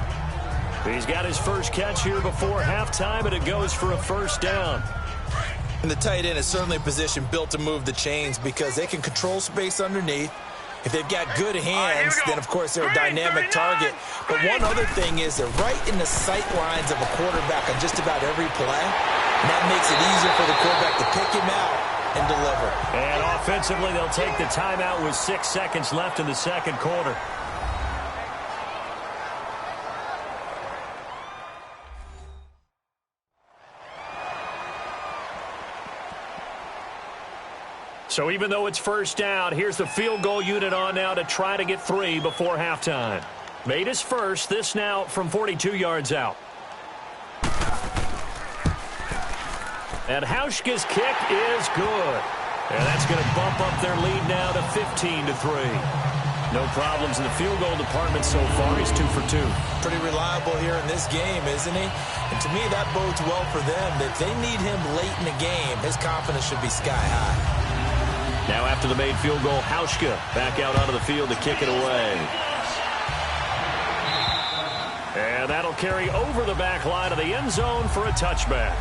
B: He's got his first catch here before halftime, and it goes for a first down.
C: And the tight end is certainly a position built to move the chains because they can control space underneath. If they've got good hands, then, of course, they're a dynamic target. But one other thing is they're right in the sight lines of a quarterback on just about every play. And that makes it easier for the quarterback to pick him out and deliver.
B: And offensively, they'll take the timeout with 6 seconds left in the second quarter. So even though it's first down, here's the field goal unit on now to try to get 3 before halftime. Made his first, this now from 42 yards out. And Hauschka's kick is good. And that's going to bump up their lead now to 15-3. No problems in the field goal department so far. He's 2 for 2.
C: Pretty reliable here in this game, isn't he? And to me, that bodes well for them. If they need him late in the game, his confidence should be sky high.
B: Now after the made field goal, Hauschka back out onto the field to kick it away. And that'll carry over the back line of the end zone for a touchback.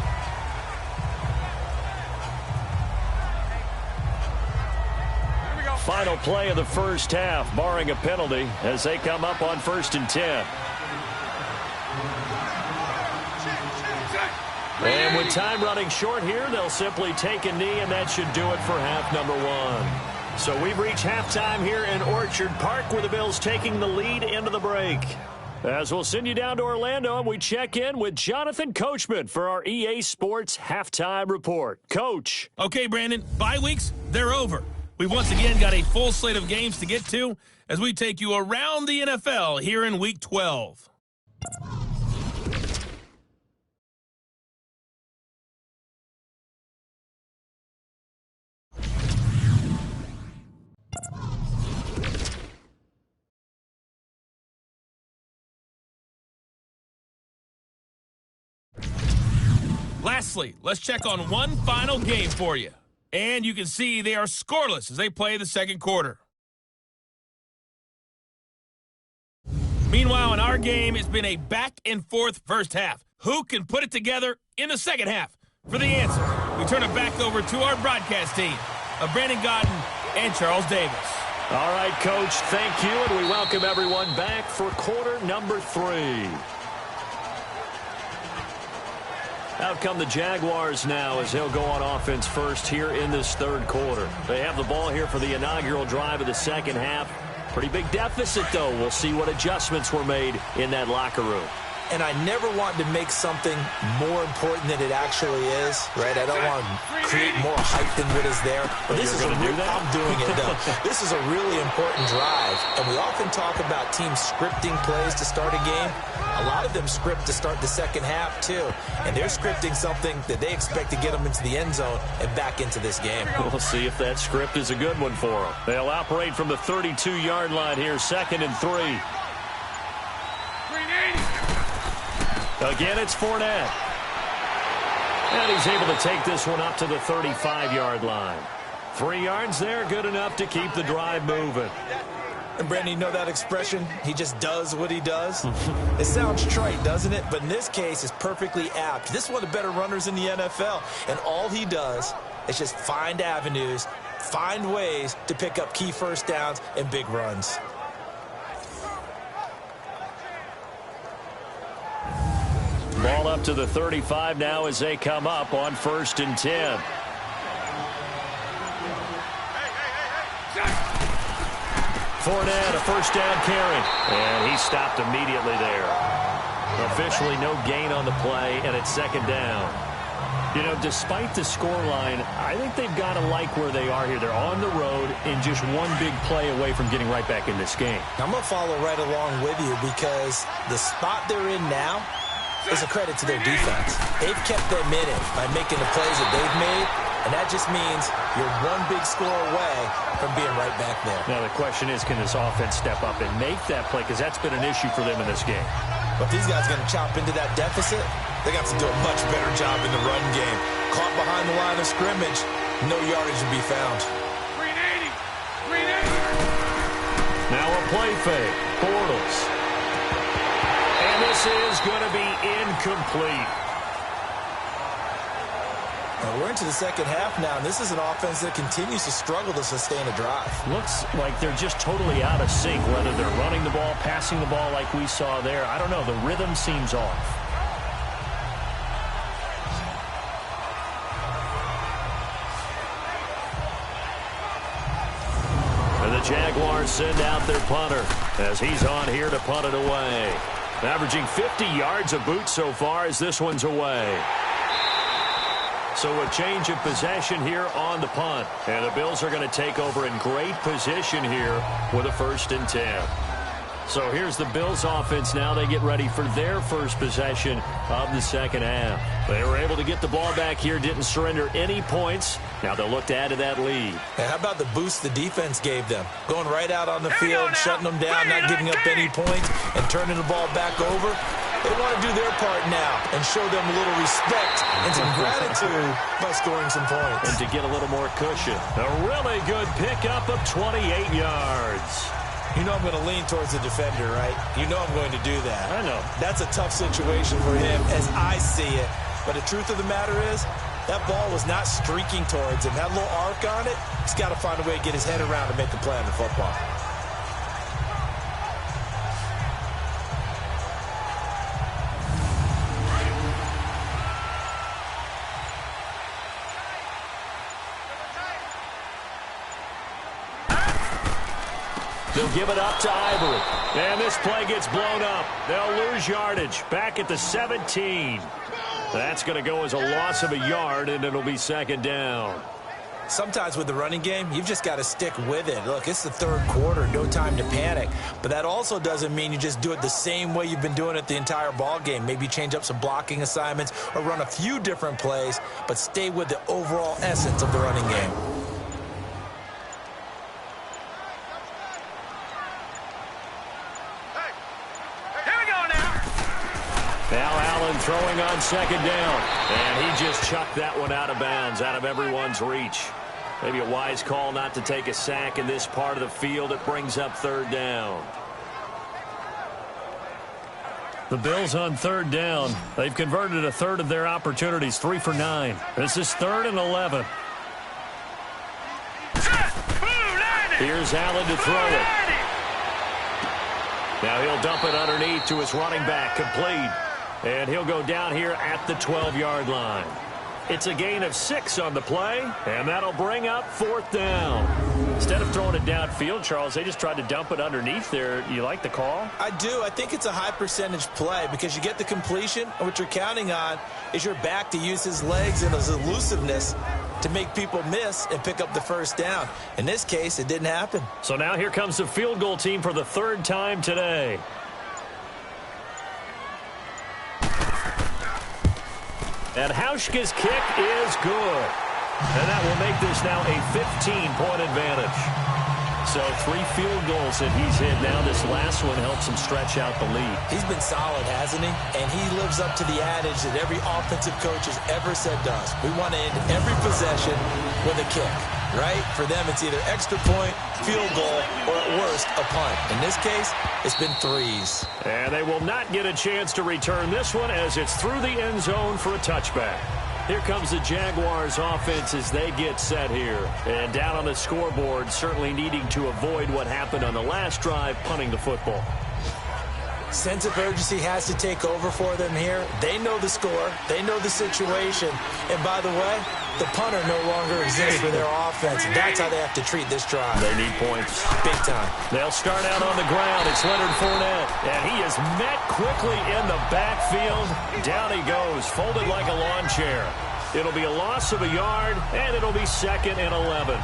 B: Final play of the first half, barring a penalty, as they come up on 1st and 10. And with time running short here, they'll simply take a knee, and that should do it for half number 1. So we've reached halftime here in Orchard Park, where the Bills taking the lead into the break. As we'll send you down to Orlando, and we check in with Jonathan Coachman for our EA Sports Halftime Report. Coach.
A: Okay, Brandon, bye weeks, they're over. We've once again got a full slate of games to get to as we take you around the NFL here in Week 12. Lastly, let's check on one final game for you. And you can see they are scoreless as they play the second quarter. Meanwhile, in our game, it's been a back-and-forth first half. Who can put it together in the second half? For the answer, we turn it back over to our broadcast team of Brandon Godden and Charles Davis.
B: All right, Coach, thank you, and we welcome everyone back for quarter number 3. Out come the Jaguars now as they'll go on offense first here in this third quarter. They have the ball here for the inaugural drive of the second half. Pretty big deficit, though. We'll see what adjustments were made in that locker room.
C: and I never want to make something more important than it actually is, right? I don't want to create more hype than what is there. But this is I'm doing it, though. This is a really important drive, and we often talk about teams scripting plays to start a game. A lot of them script to start the second half, too, and they're scripting something that they expect to get them into the end zone and back into this game.
B: We'll see if that script is a good one for them. They'll operate from the 32-yard line here, 2nd and 3. Again, it's Fournette. And he's able to take this one up to the 35-yard line. 3 yards there, good enough to keep the drive moving.
C: And, Brandon, you know that expression? He just does what he does? It sounds trite, doesn't it? But in this case, it's perfectly apt. This is one of the better runners in the NFL. And all he does is just find avenues, find ways to pick up key first downs and big runs.
B: Ball up to the 35 now as they come up on 1st and 10. Fournette, a first down carry. And he stopped immediately there. Officially no gain on the play, and it's 2nd down. You know, despite the scoreline, I think they've got to like where they are here. They're on the road and just one big play away from getting right back in this game.
C: I'm going to follow right along with you because the spot they're in now is a credit to their defense. They've kept them in it by making the plays that they've made, and that just means you're one big score away from being right back there.
B: Now the question is, can this offense step up and make that play? Because that's been an issue for them in this game.
C: But if these guys are going to chop into that deficit, they got to do a much better job in the run game. Caught behind the line of scrimmage, no yardage to be found.
E: 380.
B: Now a play fake. Bortles. And this is going to be incomplete.
C: Now we're into the second half now, and this is an offense that continues to struggle to sustain a drive.
B: Looks like they're just totally out of sync, whether they're running the ball, passing the ball like we saw there. I don't know. The rhythm seems off. And the Jaguars send out their punter as he's on here to punt it away. Averaging 50 yards a boot so far as this one's away. So a change of possession here on the punt. And the Bills are going to take over in great position here with a 1st and 10. So here's the Bills offense now. They get ready for their first possession of the second half. They were able to get the ball back here, didn't surrender any points. Now they'll look to add to that lead.
C: And how about the boost the defense gave them? Going right out on the field, shutting them down, not giving up any points, and turning the ball back over. They want to do their part now and show them a little respect and some gratitude by scoring some points.
B: And to get a little more cushion. A really good pickup of 28 yards.
C: You know I'm going to lean towards the defender, right? You know I'm going to do that.
B: I know.
C: That's a tough situation for him as I see it. But the truth of the matter is, that ball was not streaking towards him. That little arc on it, he's got to find a way to get his head around and make the play on the football.
B: They'll give it up to Ivory. And this play gets blown up. They'll lose yardage back at the 17. That's going to go as a loss of a yard, and it'll be 2nd down.
C: Sometimes with the running game, you've just got to stick with it. Look, it's the 3rd quarter, no time to panic. But that also doesn't mean you just do it the same way you've been doing it the entire ball game. Maybe change up some blocking assignments or run a few different plays, but stay with the overall essence of the running game.
B: Now Allen throwing on 2nd down. And he just chucked that one out of bounds, out of everyone's reach. Maybe a wise call not to take a sack in this part of the field. It brings up 3rd down. The Bills on 3rd down. They've converted a third of their opportunities, 3 for 9. This is 3rd and 11. Here's Allen to throw it. Now he'll dump it underneath to his running back, complete. And he'll go down here at the 12-yard line. It's a gain of 6 on the play, and that'll bring up 4th down. Instead of throwing it downfield, Charles, they just tried to dump it underneath there. You like the call?
C: I do. I think it's a high percentage play because you get the completion, and what you're counting on is your back to use his legs and his elusiveness to make people miss and pick up the first down. In this case, it didn't happen.
B: So now here comes the field goal team for the 3rd time today. And Hauschka's kick is good. And that will make this now a 15-point advantage. So 3 field goals that he's hit now. This last one helps him stretch out the lead.
C: He's been solid, hasn't he? And he lives up to the adage that every offensive coach has ever said to us. We want to end every possession with a kick, right? For them, it's either extra point, field goal, or at worst, a punt. In this case, it's been 3s.
B: And they will not get a chance to return this one as it's through the end zone for a touchback. Here comes the Jaguars offense as they get set here. And down on the scoreboard, certainly needing to avoid what happened on the last drive, punting the football.
C: Sense of urgency has to take over for them here. They know the score. They know the situation. And by the way, the punter no longer exists for their offense. That's how they have to treat this drive.
B: They need points.
C: Big time.
B: They'll start out on the ground. It's Leonard Fournette. And he is met quickly in the backfield. Down he goes, folded like a lawn chair. It'll be a loss of a yard, and it'll be 2nd and 11.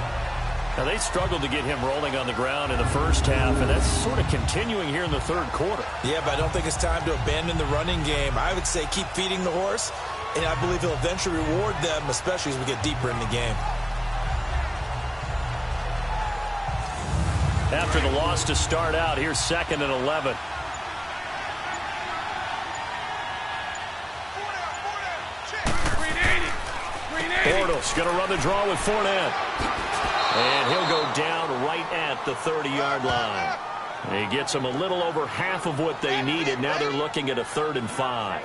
B: Now, they struggled to get him rolling on the ground in the first half, and that's sort of continuing here in the 3rd quarter.
C: Yeah, but I don't think it's time to abandon the running game. I would say keep feeding the horse, and I believe he'll eventually reward them, especially as we get deeper in the game.
B: After the loss to start out, here's 2nd and 11. Bortles going to run the draw with Fournette. And he'll go down right at the 30-yard line. And he gets them a little over half of what they needed. Now they're looking at a 3rd and 5.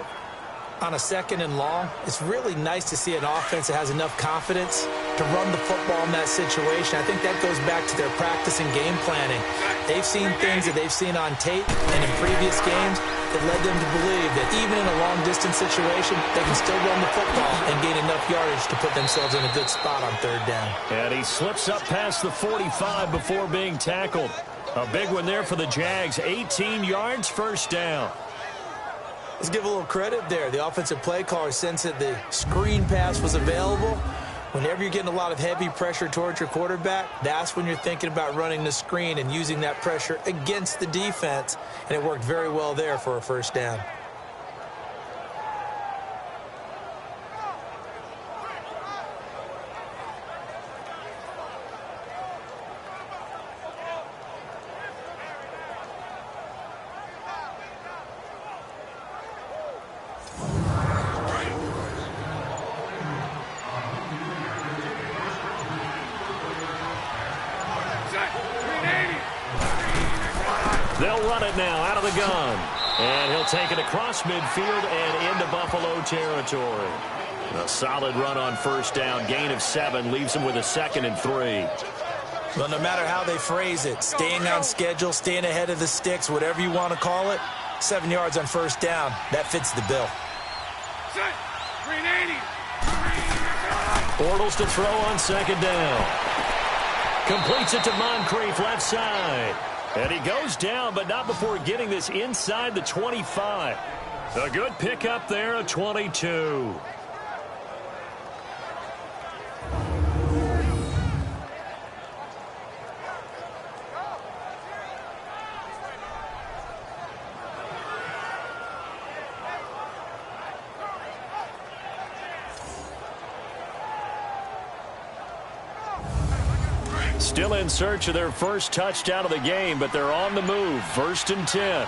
C: On a 2nd and long, it's really nice to see an offense that has enough confidence to run the football in that situation. I think that goes back to their practice and game planning. They've seen things that they've seen on tape and in previous games that led them to believe that even in a long-distance situation, they can still run the football and gain enough yardage to put themselves in a good spot on 3rd down.
B: And he slips up past the 45 before being tackled. A big one there for the Jags. 18 yards, 1st down.
C: Let's give a little credit there. The offensive play caller sensed that the screen pass was available. Whenever you're getting a lot of heavy pressure towards your quarterback, that's when you're thinking about running the screen and using that pressure against the defense. And it worked very well there for a 1st down.
B: They'll run it now out of the gun. And he'll take it across midfield and into Buffalo territory. A solid run on 1st down. Gain of 7 leaves him with a 2nd and 3.
C: Well, no matter how they phrase it, staying on schedule, staying ahead of the sticks, whatever you want to call it, 7 yards on 1st down, that fits the bill.
B: Bortles to throw on 2nd down. Completes it to Moncrief left side. And he goes down, but not before getting this inside the 25. A good pickup there, a 22. Still in search of their first touchdown of the game, but they're on the move. 1st and 10.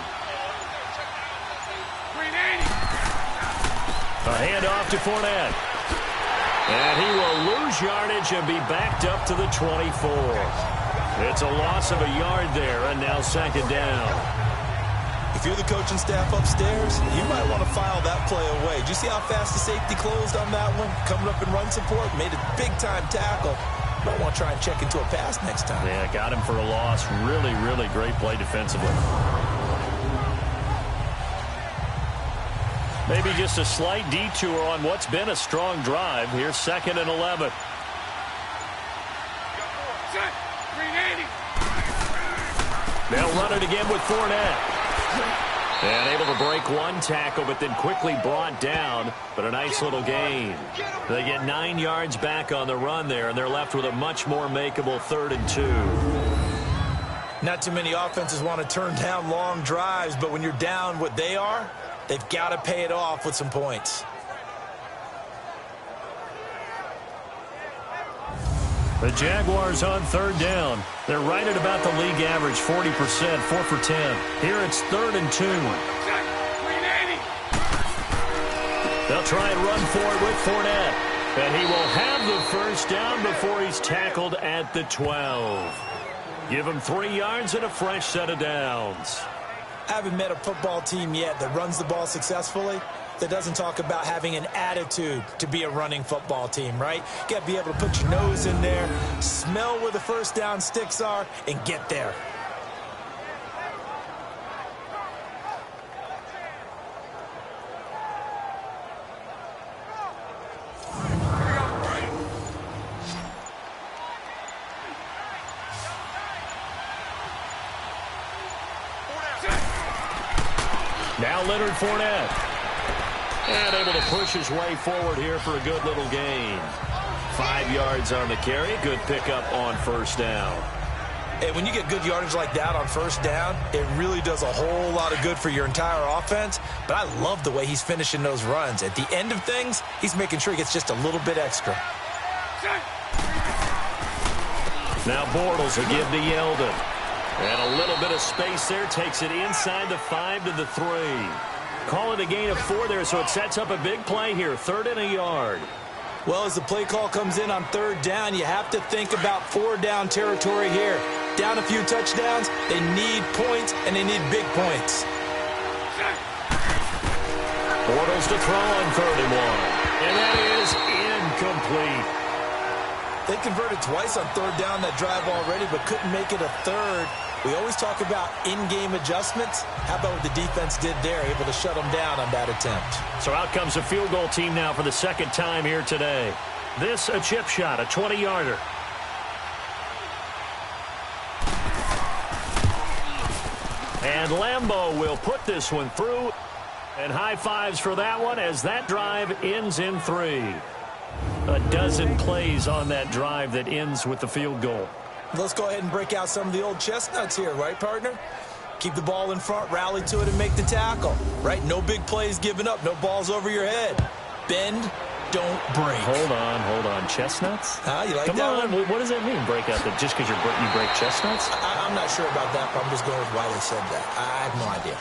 B: A handoff to Fournette. And he will lose yardage and be backed up to the 24. It's a loss of a yard there, and now 2nd down.
C: If you're the coaching staff upstairs, you might want to file that play away. Did you see how fast the safety closed on that one? Coming up in run support, made a big-time tackle. Might want to try and check into a pass next time.
B: Yeah, got him for a loss. Really, really great play defensively. Maybe just a slight detour on what's been a strong drive. Here's 2nd and 11. They'll run it again with Fournette. And able to break one tackle, but then quickly brought down. But a nice little gain. They get 9 yards back on the run there, and they're left with a much more makeable 3rd and 2.
C: Not too many offenses want to turn down long drives, but when you're down what they are, they've got to pay it off with some points.
B: The Jaguars on 3rd down. They're right at about the league average, 40%, 4 for 10. Here it's 3rd and 2. They'll try and run for it with Fournette. And he will have the first down before he's tackled at the 12. Give him 3 yards and a fresh set of downs.
C: I haven't met a football team yet that runs the ball successfully that doesn't talk about having an attitude to be a running football team, right? You got to be able to put your nose in there, smell where the first down sticks are, and get there.
B: Now Leonard Fournette. And able to push his way forward here for a good little gain. 5 yards on the carry. Good pickup on first down.
C: Hey, when you get good yardage like that on first down, it really does a whole lot of good for your entire offense. But I love the way he's finishing those runs. At the end of things, he's making sure he gets just a little bit extra.
B: Now Bortles will give to Yeldon. And a little bit of space there. Takes it inside the 5 to the 3. Call it a gain of 4 there, so it sets up a big play here. 3rd and a yard.
C: Well, as the play call comes in on 3rd down, you have to think about 4-down territory here. Down a few touchdowns, they need points, and they need big points.
B: Bortles to throw on 3rd and 1. And that is incomplete.
C: They converted twice on 3rd down that drive already, but couldn't make it a 3rd. We always talk about in-game adjustments. How about what the defense did there, able to shut them down on that attempt.
B: So out comes a field goal team now for the 2nd time here today. This a chip shot, a 20-yarder. And Lambeau will put this one through. And high fives for that one as that drive ends in 3. A dozen plays on that drive that ends with the field goal.
C: Let's go ahead and break out some of the old chestnuts here, right, partner? Keep the ball in front, rally to it, and make the tackle, right? No big plays given up, no balls over your head. Bend, don't break.
B: Hold on. Chestnuts?
C: You like
B: Come
C: that
B: on,
C: one?
B: what does that mean, break out? That just because you break chestnuts?
C: I'm not sure about that, but I'm just going with why they said that. I have no idea.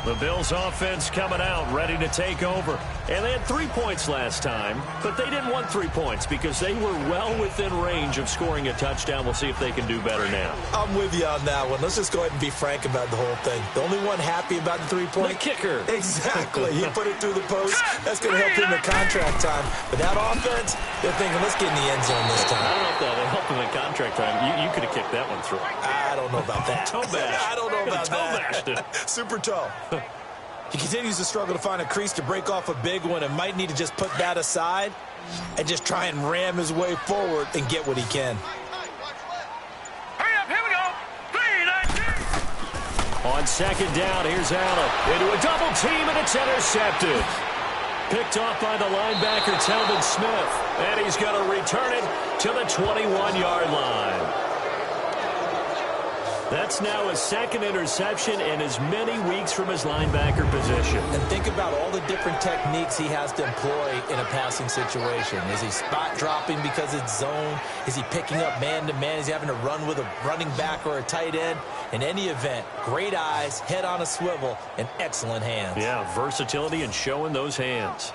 B: The Bills offense coming out, ready to take over. And they had 3 points last time, but they didn't want 3 points because they were well within range of scoring a touchdown. We'll see if they can do better now.
C: I'm with you on that one. Let's just go ahead and be frank about the whole thing. The only one happy about the 3-point?
B: The kicker.
C: Exactly. He put it through the post. That's going to help him in contract time. But that offense, they're thinking, let's get in the end zone this time.
B: I don't know if that helped him in contract time. You could have kicked that one through.
C: I don't know about that.
B: Toe bash.
C: I don't know about that.
B: Toe bashed it.
C: Super toe. He continues to struggle to find a crease to break off a big one and might need to just put that aside and just try and ram his way forward and get what he can.
E: Hurry up, here we go. 3-19.
B: On 2nd down, here's Allen into a double team, and it's intercepted. Picked off by the linebacker, Telvin Smith. And he's going to return it to the 21-yard line. That's now his 2nd interception in as many weeks from his linebacker position.
C: And think about all the different techniques he has to employ in a passing situation. Is he spot dropping because it's zone? Is he picking up man-to-man? Is he having to run with a running back or a tight end? In any event, great eyes, head on a swivel, and excellent hands.
B: Yeah, versatility and showing those hands.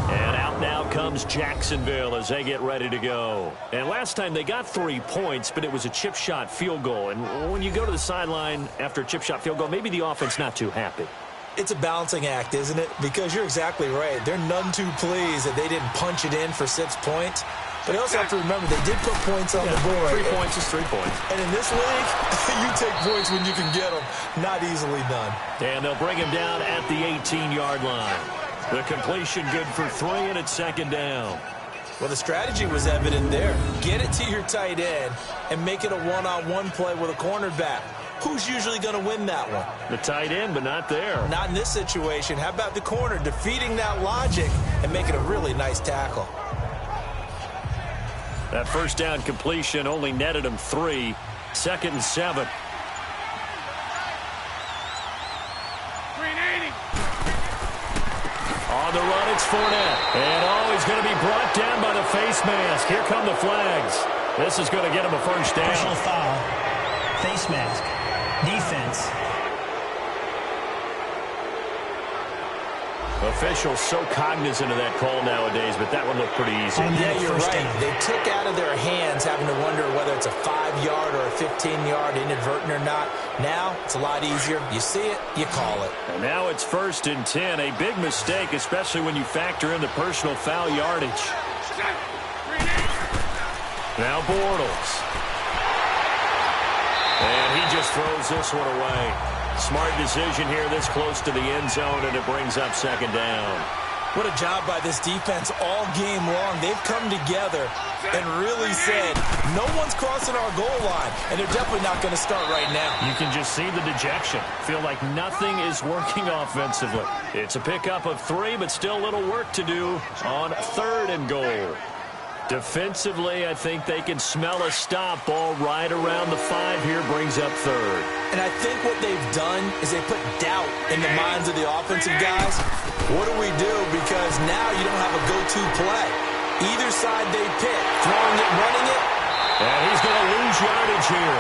B: And out now comes Jacksonville as they get ready to go. And last time they got 3 points, but it was a chip shot field goal. And when you go to the sideline after a chip shot field goal, maybe the offense not too happy.
C: It's a balancing act, isn't it? Because you're exactly right. They're none too pleased that they didn't punch it in for 6 points. But you also have to remember they did put points on the board.
B: 3 points is 3 points.
C: And in this league, you take points when you can get them. Not easily done.
B: And they'll bring him down at the 18-yard line. The completion good for 3, and it's second down.
C: Well, the strategy was evident there. Get it to your tight end and make it a one-on-one play with a cornerback. Who's usually going to win that one?
B: The tight end, but not there.
C: Not in this situation. How about the corner defeating that logic and making a really nice tackle?
B: That first down completion only netted him 3. 2nd and 7. On the run, it's Fournette. And, he's going to be brought down by the face mask. Here come the flags. This is going to get him a first down.
D: Personal foul. Face mask. Defense.
B: Officials so cognizant of that call nowadays, but that one looked pretty easy.
C: Yeah, you're right. They took out of their hands having to wonder whether it's a 5-yard or a 15-yard inadvertent or not. Now, it's a lot easier. You see it, you call it.
B: And now it's 1st and 10. A big mistake, especially when you factor in the personal foul yardage. Now Bortles. And he just throws this one away. Smart decision here this close to the end zone, and it brings up second down.
C: What a job by this defense all game long. They've come together and really said, no one's crossing our goal line, and they're definitely not going to start right now.
B: You can just see the dejection. Feel like nothing is working offensively. It's a pickup of 3, but still a little work to do on 3rd and goal. Defensively, I think they can smell a stop. Ball right around the 5 here, brings up 3rd.
C: And I think what they've done is they put doubt in the minds of the offensive guys. What do we do? Because now you don't have a go-to play. Either side they pick, throwing it, running it.
B: And he's going to lose yardage here,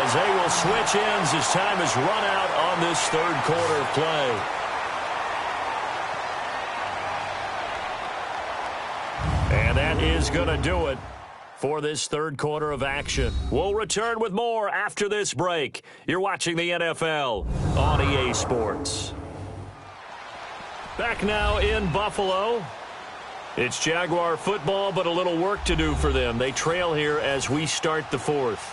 B: as they will switch ends as time has run out on this 3rd quarter of play. And that is going to do it for this 3rd quarter of action. We'll return with more after this break. You're watching the NFL on EA Sports. Back now in Buffalo. It's Jaguar football, but a little work to do for them. They trail here as we start the 4th.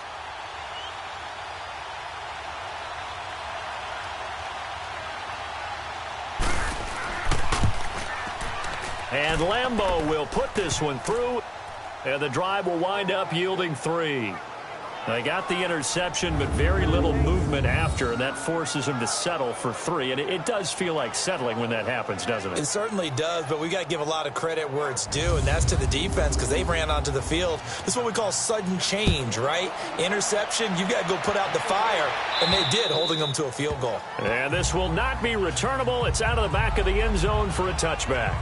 B: And Lambeau will put this one through, and the drive will wind up yielding 3. They got the interception, but very little movement after, and that forces them to settle for 3. And it does feel like settling when that happens, doesn't it?
C: It certainly does, but we got to give a lot of credit where it's due, and that's to the defense because they ran onto the field. This is what we call sudden change, right? Interception, you've got to go put out the fire, and they did, holding them to a field goal.
B: And this will not be returnable. It's out of the back of the end zone for a touchback.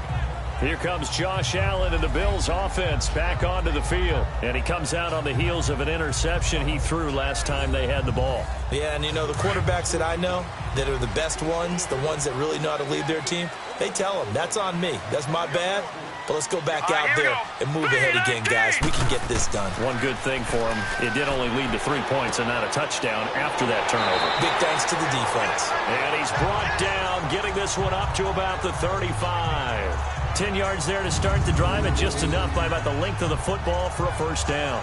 B: Here comes Josh Allen and the Bills offense back onto the field. And he comes out on the heels of an interception he threw last time they had the ball.
C: Yeah, and you know, the quarterbacks that I know that are the best ones, the ones that really know how to lead their team, they tell them, that's on me. That's my bad. But let's go back out there and move ahead again, guys. We can get this done.
B: One good thing for him, it did only lead to 3 points and not a touchdown after that turnover.
C: Big thanks to the defense.
B: And he's brought down, getting this one up to about the 35. 10 yards there to start the drive, and just enough by about the length of the football for a first down.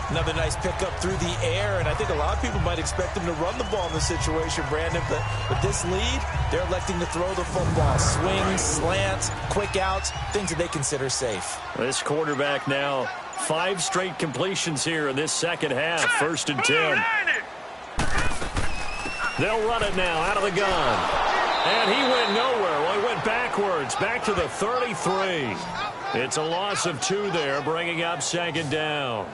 C: Another nice pickup through the air, and I think a lot of people might expect them to run the ball in this situation, Brandon, but with this lead, they're electing to throw the football. Swings, slants, quick outs, things that they consider safe.
B: This quarterback now, 5 straight completions here in this second half. 1st and 10. They'll run it now out of the gun. And he went nowhere. Well, he went backwards, back to the 33. It's a loss of 2 there, bringing up second down.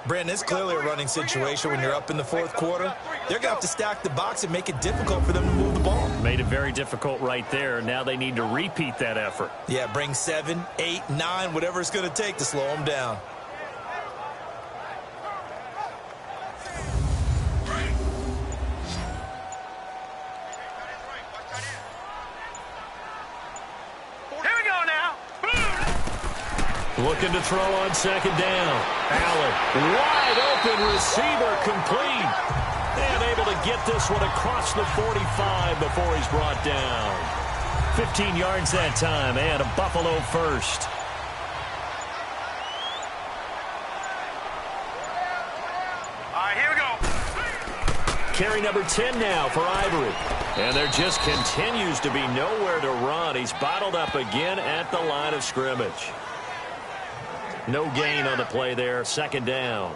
C: Brandon, it's clearly a running situation when you're up in the 4th quarter. They're going to have to stack the box and make it difficult for them to move the ball.
B: Made it very difficult right there. Now they need to repeat that effort.
C: Yeah, bring 7, 8, 9, whatever it's going to take to slow them down.
B: Looking to throw on second down. Allen, wide open receiver, complete. And able to get this one across the 45 before he's brought down. 15 yards that time, and a Buffalo first.
E: All right, here we go.
B: Carry number 10 now for Ivory. And there just continues to be nowhere to run. He's bottled up again at the line of scrimmage. No gain on the play there. Second down.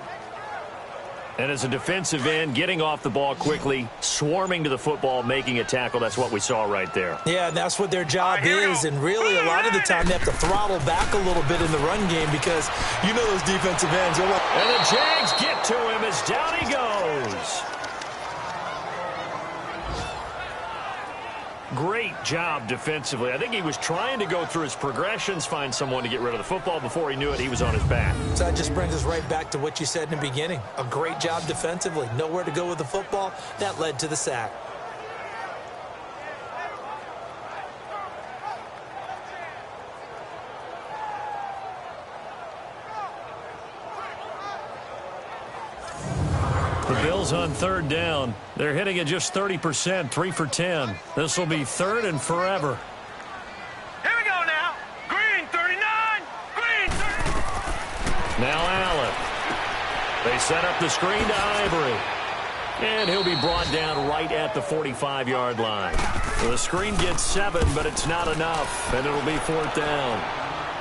B: And as a defensive end, getting off the ball quickly, swarming to the football, making a tackle, that's what we saw right there.
C: Yeah, and that's what their job is. And really, a lot of the time, they have to throttle back a little bit in the run game because you know those defensive ends. They're like,
B: and the Jags get to him as down he goes. Great job defensively. I think he was trying to go through his progressions, find someone to get rid of the football. Before he knew it, he was on his back.
C: So that just brings us right back to what you said in the beginning. A great job defensively. Nowhere to go with the football. That led to the sack.
B: The Bills on third down. They're hitting at just 30%, 3 for 10. This will be third and forever.
E: Here we go now. Green 39. Green 30.
B: Now Allen. They set up the screen to Ivory. And he'll be brought down right at the 45-yard line. The screen gets 7, but it's not enough, and it'll be fourth down.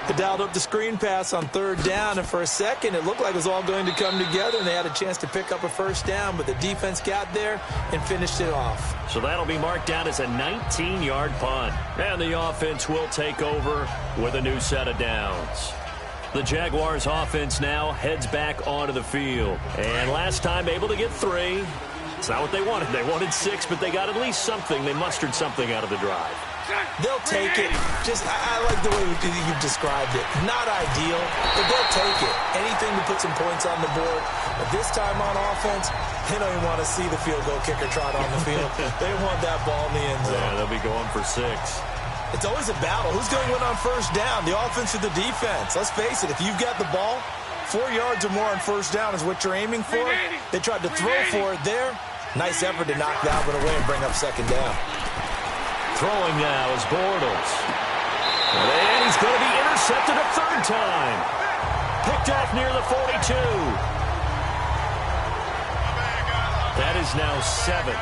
C: They dialed up the screen pass on third down, and for a second it looked like it was all going to come together, and they had a chance to pick up a first down, but the defense got there and finished it off.
B: So that'll be marked down as a 19-yard punt. And the offense will take over with a new set of downs. The Jaguars offense now heads back onto the field. And last time able to get 3. It's not what they wanted. They wanted 6, but they got at least something. They mustered something out of the drive.
C: They'll take it. I like the way you've described it. Not ideal, but they'll take it. Anything to put some points on the board. But this time on offense, they don't even want to see the field goal kicker trot on the field. They want that ball in the end zone.
B: Yeah, they'll be going for 6.
C: It's always a battle. Who's going to win on first down? The offense or the defense? Let's face it, if you've got the ball, 4 yards or more on first down is what you're aiming for. They tried to throw for it there. Nice effort to knock that one away and bring up second down.
B: Throwing now is Bortles. And he's going to be intercepted a third time. Picked off near the 42. That is now 7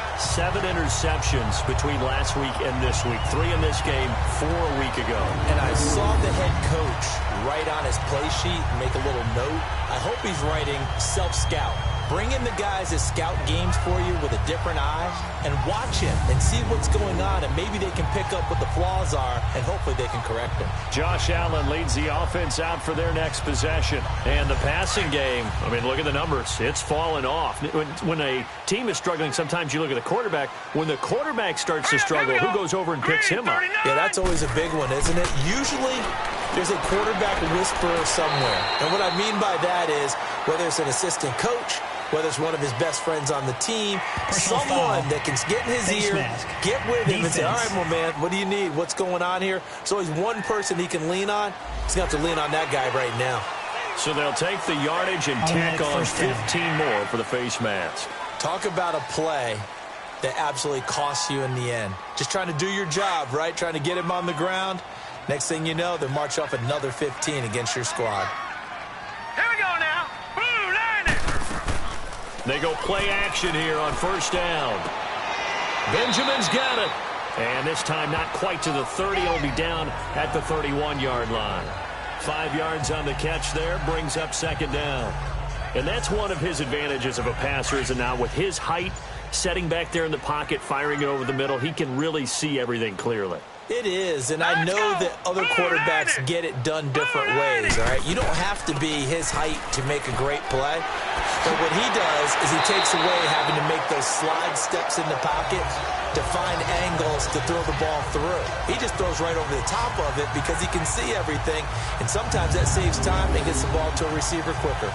B: interceptions between last week and this week. 3 in this game, 4 a week ago.
C: And I saw the head coach write on his play sheet, make a little note. I hope he's writing self-scout. Bring in the guys that scout games for you with a different eye and watch him and see what's going on, and maybe they can pick up what the flaws are, and hopefully they can correct them.
B: Josh Allen leads the offense out for their next possession. And the passing game, I mean, look at the numbers. It's fallen off. When a team is struggling, sometimes you look at the quarterback. When the quarterback starts to struggle, who goes over and picks him up?
C: Yeah, that's always a big one, isn't it? Usually there's a quarterback whisperer somewhere. And what I mean by that is whether it's an assistant coach, whether it's one of his best friends on the team, someone that can get in his ear, get with him and say, all right, well, man, what do you need? What's going on here? So he's one person he can lean on. He's going to have to lean on that guy right now.
B: So they'll take the yardage and tack on 15 more for the face mask.
C: Talk about a play that absolutely costs you in the end. Just trying to do your job, right? Trying to get him on the ground. Next thing you know, they march off another 15 against your squad.
E: Here we go now. Blue Lightning.
B: They go play action here on first down. Benjamin's got it. And this time not quite to the 30. It'll be down at the 31-yard line. 5 yards on the catch there brings up second down. And that's one of his advantages of a passer, is now with his height, setting back there in the pocket, firing it over the middle, he can really see everything clearly.
C: It is, and I know that other quarterbacks get it done different ways, all right? You don't have to be his height to make a great play. But what he does is he takes away having to make those slide steps in the pocket to find angles to throw the ball through. He just throws right over the top of it because he can see everything, and sometimes that saves time and gets the ball to a receiver quicker.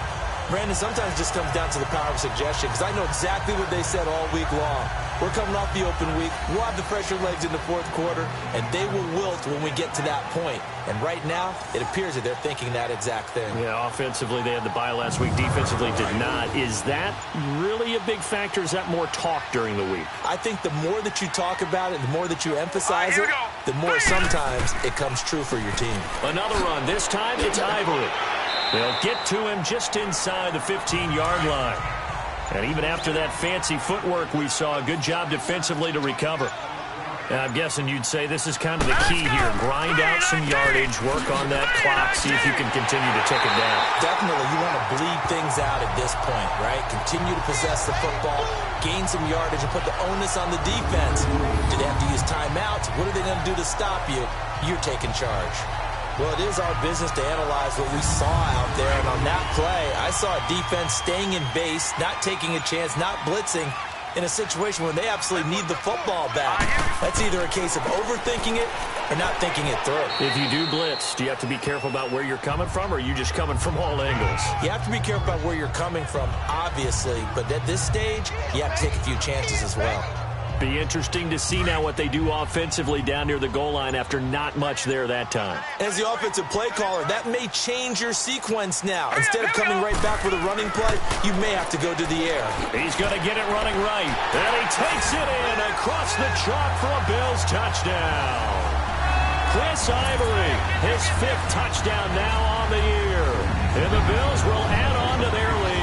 C: Brandon, sometimes it just comes down to the power of suggestion, because I know exactly what they said all week long. We're coming off the open week. We'll have the fresher legs in the fourth quarter, and they will wilt when we get to that point. And right now, it appears that they're thinking that exact thing.
B: Yeah, offensively, they had the bye last week. Defensively, did not. Is that really a big factor? Is that more talk during the week?
C: I think the more that you talk about it, the more that you emphasize it, the more sometimes it comes true for your team. Another run. This time, it's Ivory.
B: They'll get to him just inside the 15-yard line. And even after that fancy footwork we saw, a good job defensively to recover. And I'm guessing you'd say this is kind of the key here. Grind out some yardage, work on that clock, see if you can continue to tick it down.
C: Definitely, you want to bleed things out at this point, right? Continue to possess the football, gain some yardage, and put the onus on the defense. Do they have to use timeouts? What are they going to do to stop you? You're taking charge. Well, it is our business to analyze what we saw out there, and on that play, I saw a defense staying in base, not taking a chance, not blitzing, in a situation where they absolutely need the football back. That's either a case of overthinking it or not thinking it through.
B: If you do blitz, do you have to be careful about where you're coming from, or are you just coming from all angles?
C: You have to be careful about where you're coming from, obviously, but at this stage, you have to take a few chances as well.
B: Be interesting to see now what they do offensively down near the goal line after not much there that time.
C: As the offensive play caller, that may change your sequence now. Instead of coming right back with a running play, you may have to go to the air.
B: He's going to get it running right. And he takes it in across the chalk for a Bills touchdown. Chris Ivory, his 5th touchdown now on the year. And the Bills will add on to their lead.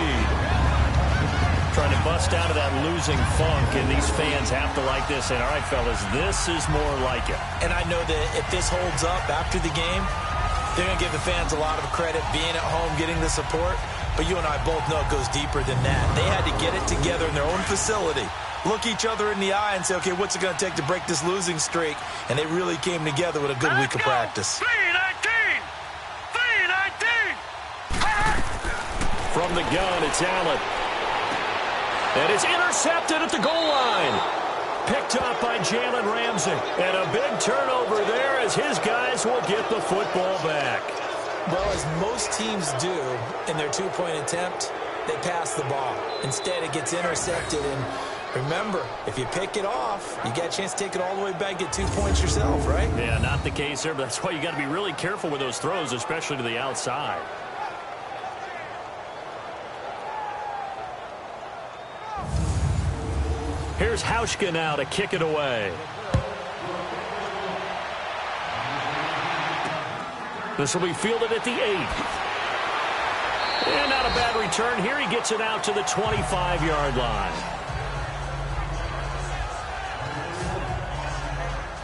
B: Trying to bust out of that losing funk, and these fans have to like this. And all right, fellas, this is more like it.
C: And I know that if this holds up after the game, they're going to give the fans a lot of credit, being at home, getting the support. But you and I both know it goes deeper than that. They had to get it together in their own facility, look each other in the eye and say, okay, what's it going to take to break this losing streak? And they really came together with a good week of practice.
E: 3-19!
B: From the gun, it's Allen. And it's intercepted at the goal line. Picked up by Jalen Ramsey. And a big turnover there as his guys will get the football back.
C: Well, as most teams do in their two-point attempt, they pass the ball. Instead, it gets intercepted. And remember, if you pick it off, you got a chance to take it all the way back, get 2 points yourself, right?
B: Yeah, not the case there, but that's why you got to be really careful with those throws, especially to the outside. Here's Hauschka now to kick it away. This will be fielded at the 8. And not a bad return here. He gets it out to the 25-yard line.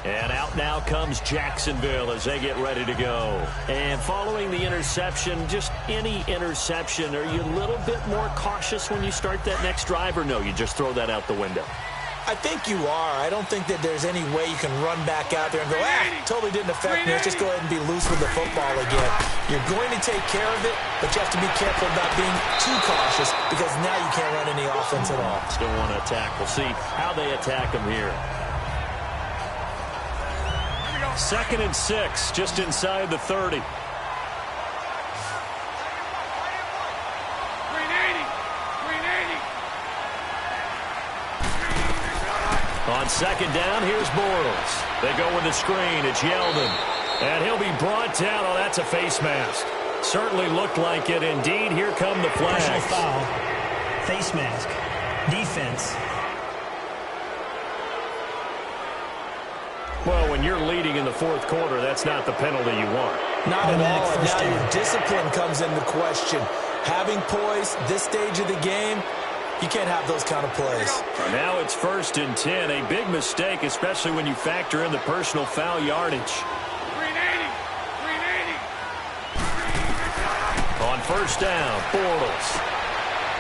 B: And out now comes Jacksonville as they get ready to go. And following the interception, just any interception, are you a little bit more cautious when you start that next drive, or no, you just throw that out the window?
C: I think you are. I don't think that there's any way you can run back out there and go, totally didn't affect me. Let's just go ahead and be loose with the football again. You're going to take care of it, but you have to be careful about being too cautious, because now you can't run any offense at all.
B: Still want to attack. We'll see how they attack them here. 2nd and 6, just inside the 30. On 2nd down, here's Bortles. They go with the screen. It's Yeldon. And he'll be brought down. Oh, that's a face mask. Certainly looked like it. Indeed, here come the flags.
D: Personal foul. Face mask. Defense.
B: Well, when you're leading in the fourth quarter, that's not the penalty you want.
C: Not at all. And now your discipline comes into question. Having poise this stage of the game, you can't have those kind of plays.
B: Now it's 1st and 10. A big mistake, especially when you factor in the personal foul yardage.
E: 380.
B: On 1st down, Bortles.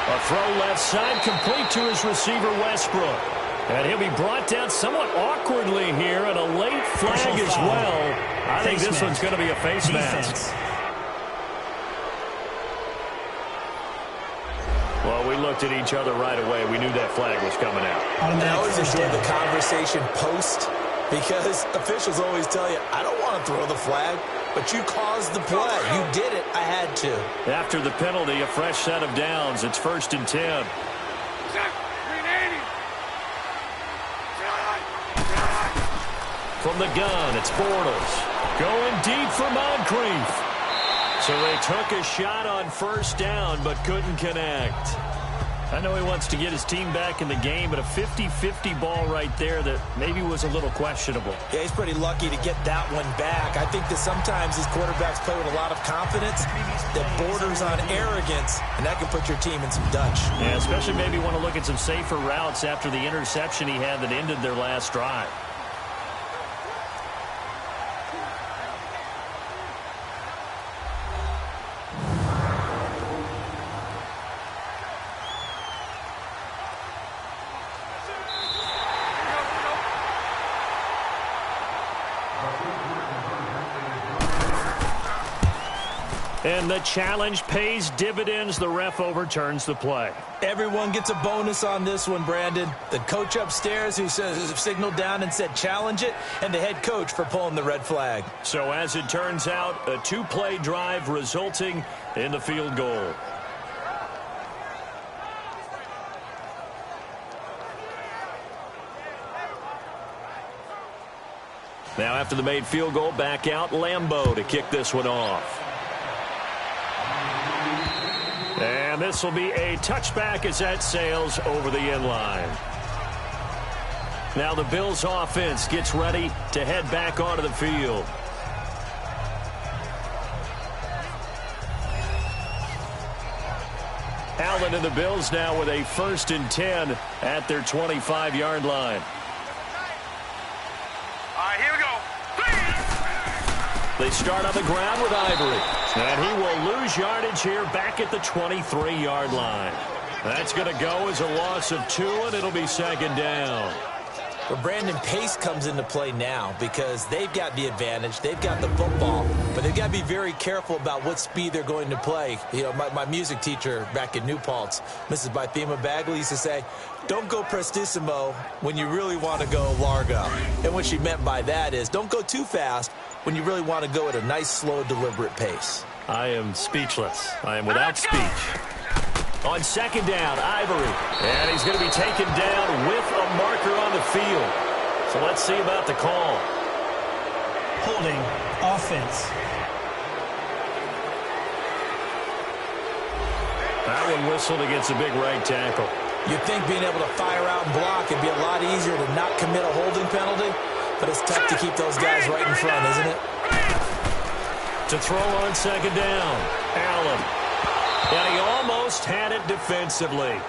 B: A throw left side, complete to his receiver, Westbrook. And he'll be brought down somewhat awkwardly here, and a late flag as well. I think this one's going to be a face mask. Well, we looked at each other right away. We knew that flag was coming out.
C: I always enjoy the conversation post Because officials always tell you, I don't want to throw the flag, but you caused the play. You did it. I had to.
B: After the penalty, a fresh set of downs. It's 1st and 10. From the gun, it's Bortles. Going deep for Moncrief. So they took a shot on 1st down, but couldn't connect. I know he wants to get his team back in the game, but a 50-50 ball right there that maybe was a little questionable.
C: Yeah, he's pretty lucky to get that one back. I think that sometimes these quarterbacks play with a lot of confidence that borders on arrogance, and that can put your team in some Dutch.
B: Yeah, especially maybe want to look at some safer routes after the interception he had that ended their last drive. And the challenge pays dividends. The ref overturns the play.
C: Everyone gets a bonus on this one, Brandon. The coach upstairs who signaled down and said challenge it, and the head coach for pulling the red flag.
B: So as it turns out, a 2-play drive resulting in the field goal. Now after the made field goal, back out Lambeau to kick this one off. And this will be a touchback as that sails over the end line. Now the Bills offense gets ready to head back onto the field. Allen and the Bills now with a 1st and 10 at their 25-yard line.
E: All right, here we go.
B: They start on the ground with Ivory. And he will lose yardage here back at the 23-yard line. That's going to go as a loss of 2, and it'll be 2nd down.
C: But Brandon, pace comes into play now because they've got the advantage. They've got the football, but they've got to be very careful about what speed they're going to play. You know, my music teacher back in New Paltz, Mrs. Bythema Bagley, used to say, don't go prestissimo when you really want to go largo. And what she meant by that is don't go too fast when you really want to go at a nice, slow, deliberate pace.
B: I am speechless. I am without speech. On 2nd down, Ivory. And he's going to be taken down with a marker on the field. So let's see about the call.
D: Holding offense.
B: That one whistled against a big right tackle.
C: You'd think being able to fire out and block would be a lot easier to not commit a holding penalty, but it's tough to keep those guys right in front, isn't it?
B: To throw on 2nd down, Allen. And he almost had it defensively.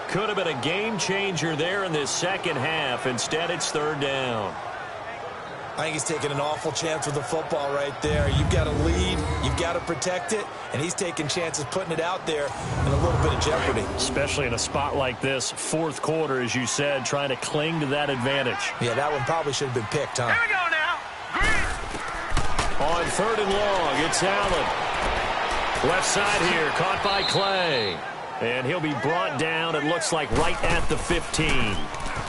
B: Could have been a game changer there in this second half. Instead, it's 3rd down.
C: I think he's taking an awful chance with the football right there. You've got to lead, you've got to protect it, and he's taking chances putting it out there in a little bit of jeopardy.
B: Especially in a spot like this, 4th quarter, as you said, trying to cling to that advantage.
C: Yeah, that one probably should have been picked, huh?
E: Here we go now.
B: On 3rd and long, it's Allen. Left side here, caught by Clay. And he'll be brought down, it looks like, right at the 15.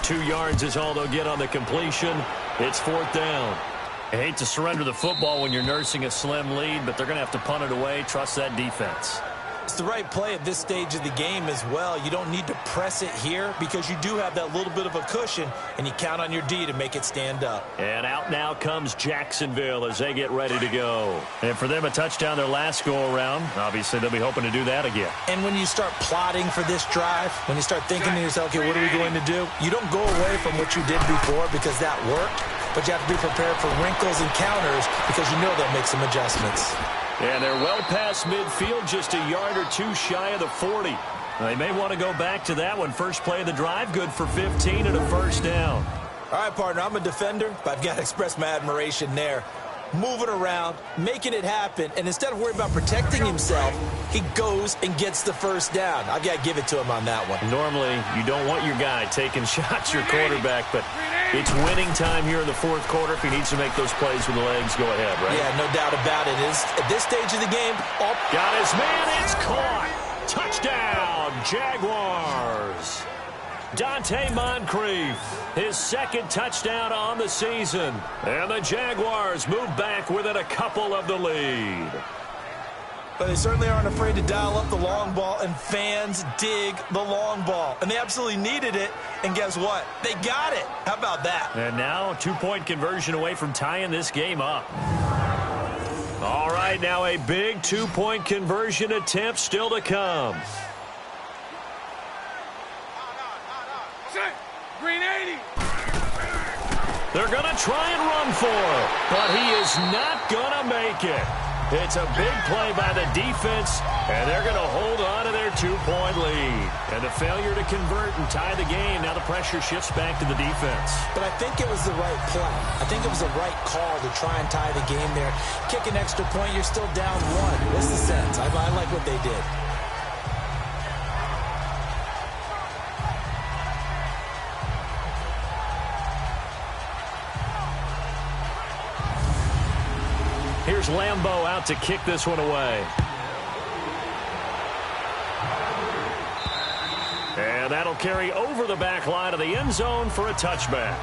B: 2 yards is all they'll get on the completion. It's 4th down. I hate to surrender the football when you're nursing a slim lead, but they're going to have to punt it away. Trust that defense.
C: It's the right play at this stage of the game as well. You don't need to press it here because you do have that little bit of a cushion, and you count on your D to make it stand up.
B: And out now comes Jacksonville as they get ready to go. And for them, a touchdown their last go-around. Obviously, they'll be hoping to do that again.
C: And when you start plotting for this drive, when you start thinking to yourself, okay, what are we going to do? You don't go away from what you did before because that worked, but you have to be prepared for wrinkles and counters because you know they'll make some adjustments.
B: And they're well past midfield, just a yard or 2 shy of the 40. They may want to go back to that one. First play of the drive, good for 15 and a 1st down.
C: All right, partner, I'm a defender, but I've got to express my admiration there. Moving around, making it happen, and instead of worrying about protecting himself, he goes and gets the 1st down. I've got to give it to him on that one.
B: Normally, you don't want your guy taking shots, your quarterback, but it's winning time here in the 4th quarter. If he needs to make those plays with the legs, go ahead, right?
C: Yeah, no doubt about it. At this stage of the game,
B: got his man, it's caught. Touchdown, Jaguars. Dante Moncrief, his second touchdown on the season. And the Jaguars move back within a couple of the lead.
C: But they certainly aren't afraid to dial up the long ball, and fans dig the long ball. And they absolutely needed it, and guess what? They got it. How about that?
B: And now a two-point conversion away from tying this game up. All right, now a big two-point conversion attempt still to come.
E: Green 80.
B: They're going to try and run for it, but he is not going to make it. It's a big play by the defense, and they're going to hold on to their two-point lead. And a failure to convert and tie the game. Now the pressure shifts back to the defense.
C: But I think it was the right play. I think it was the right call to try and tie the game there. Kick an extra point, you're still down one. What's the sense? I like what they did.
B: Here's Lambeau out to kick this one away. And that'll carry over the back line of the end zone for a touchback.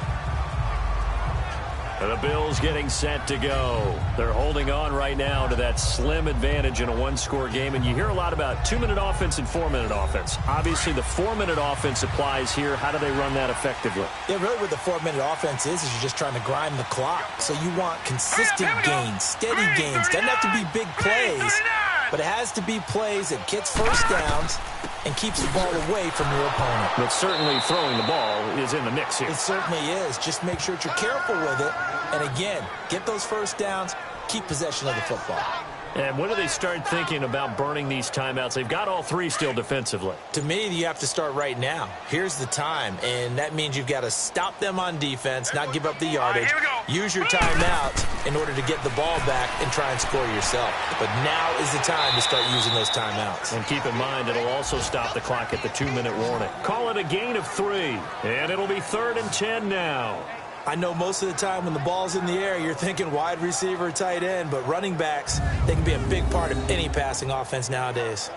B: And the Bills getting set to go. They're holding on right now to that slim advantage in a one-score game. And you hear a lot about 2-minute offense and 4-minute offense. Obviously, the 4-minute offense applies here. How do they run that effectively?
C: Yeah, really what the 4-minute offense is you're just trying to grind the clock. So you want consistent gains, steady gains. Doesn't have to be big plays, but it has to be plays that gets first downs and keeps the ball away from your opponent.
B: But certainly throwing the ball is in the mix here.
C: It certainly is. Just make sure that you're careful with it. And again, get those first downs, keep possession of the football.
B: And when do they start thinking about burning these timeouts? They've got all three still defensively.
C: To me, you have to start right now. Here's the time, and that means you've got to stop them on defense, not give up the yardage. Use your timeout in order to get the ball back and try and score yourself. But now is the time to start using those timeouts.
B: And keep in mind, it'll also stop the clock at the 2-minute warning. Call it a gain of 3, and it'll be 3rd and 10 now.
C: I know most of the time when the ball's in the air, you're thinking wide receiver, tight end, but running backs, they can be a big part of any passing offense nowadays.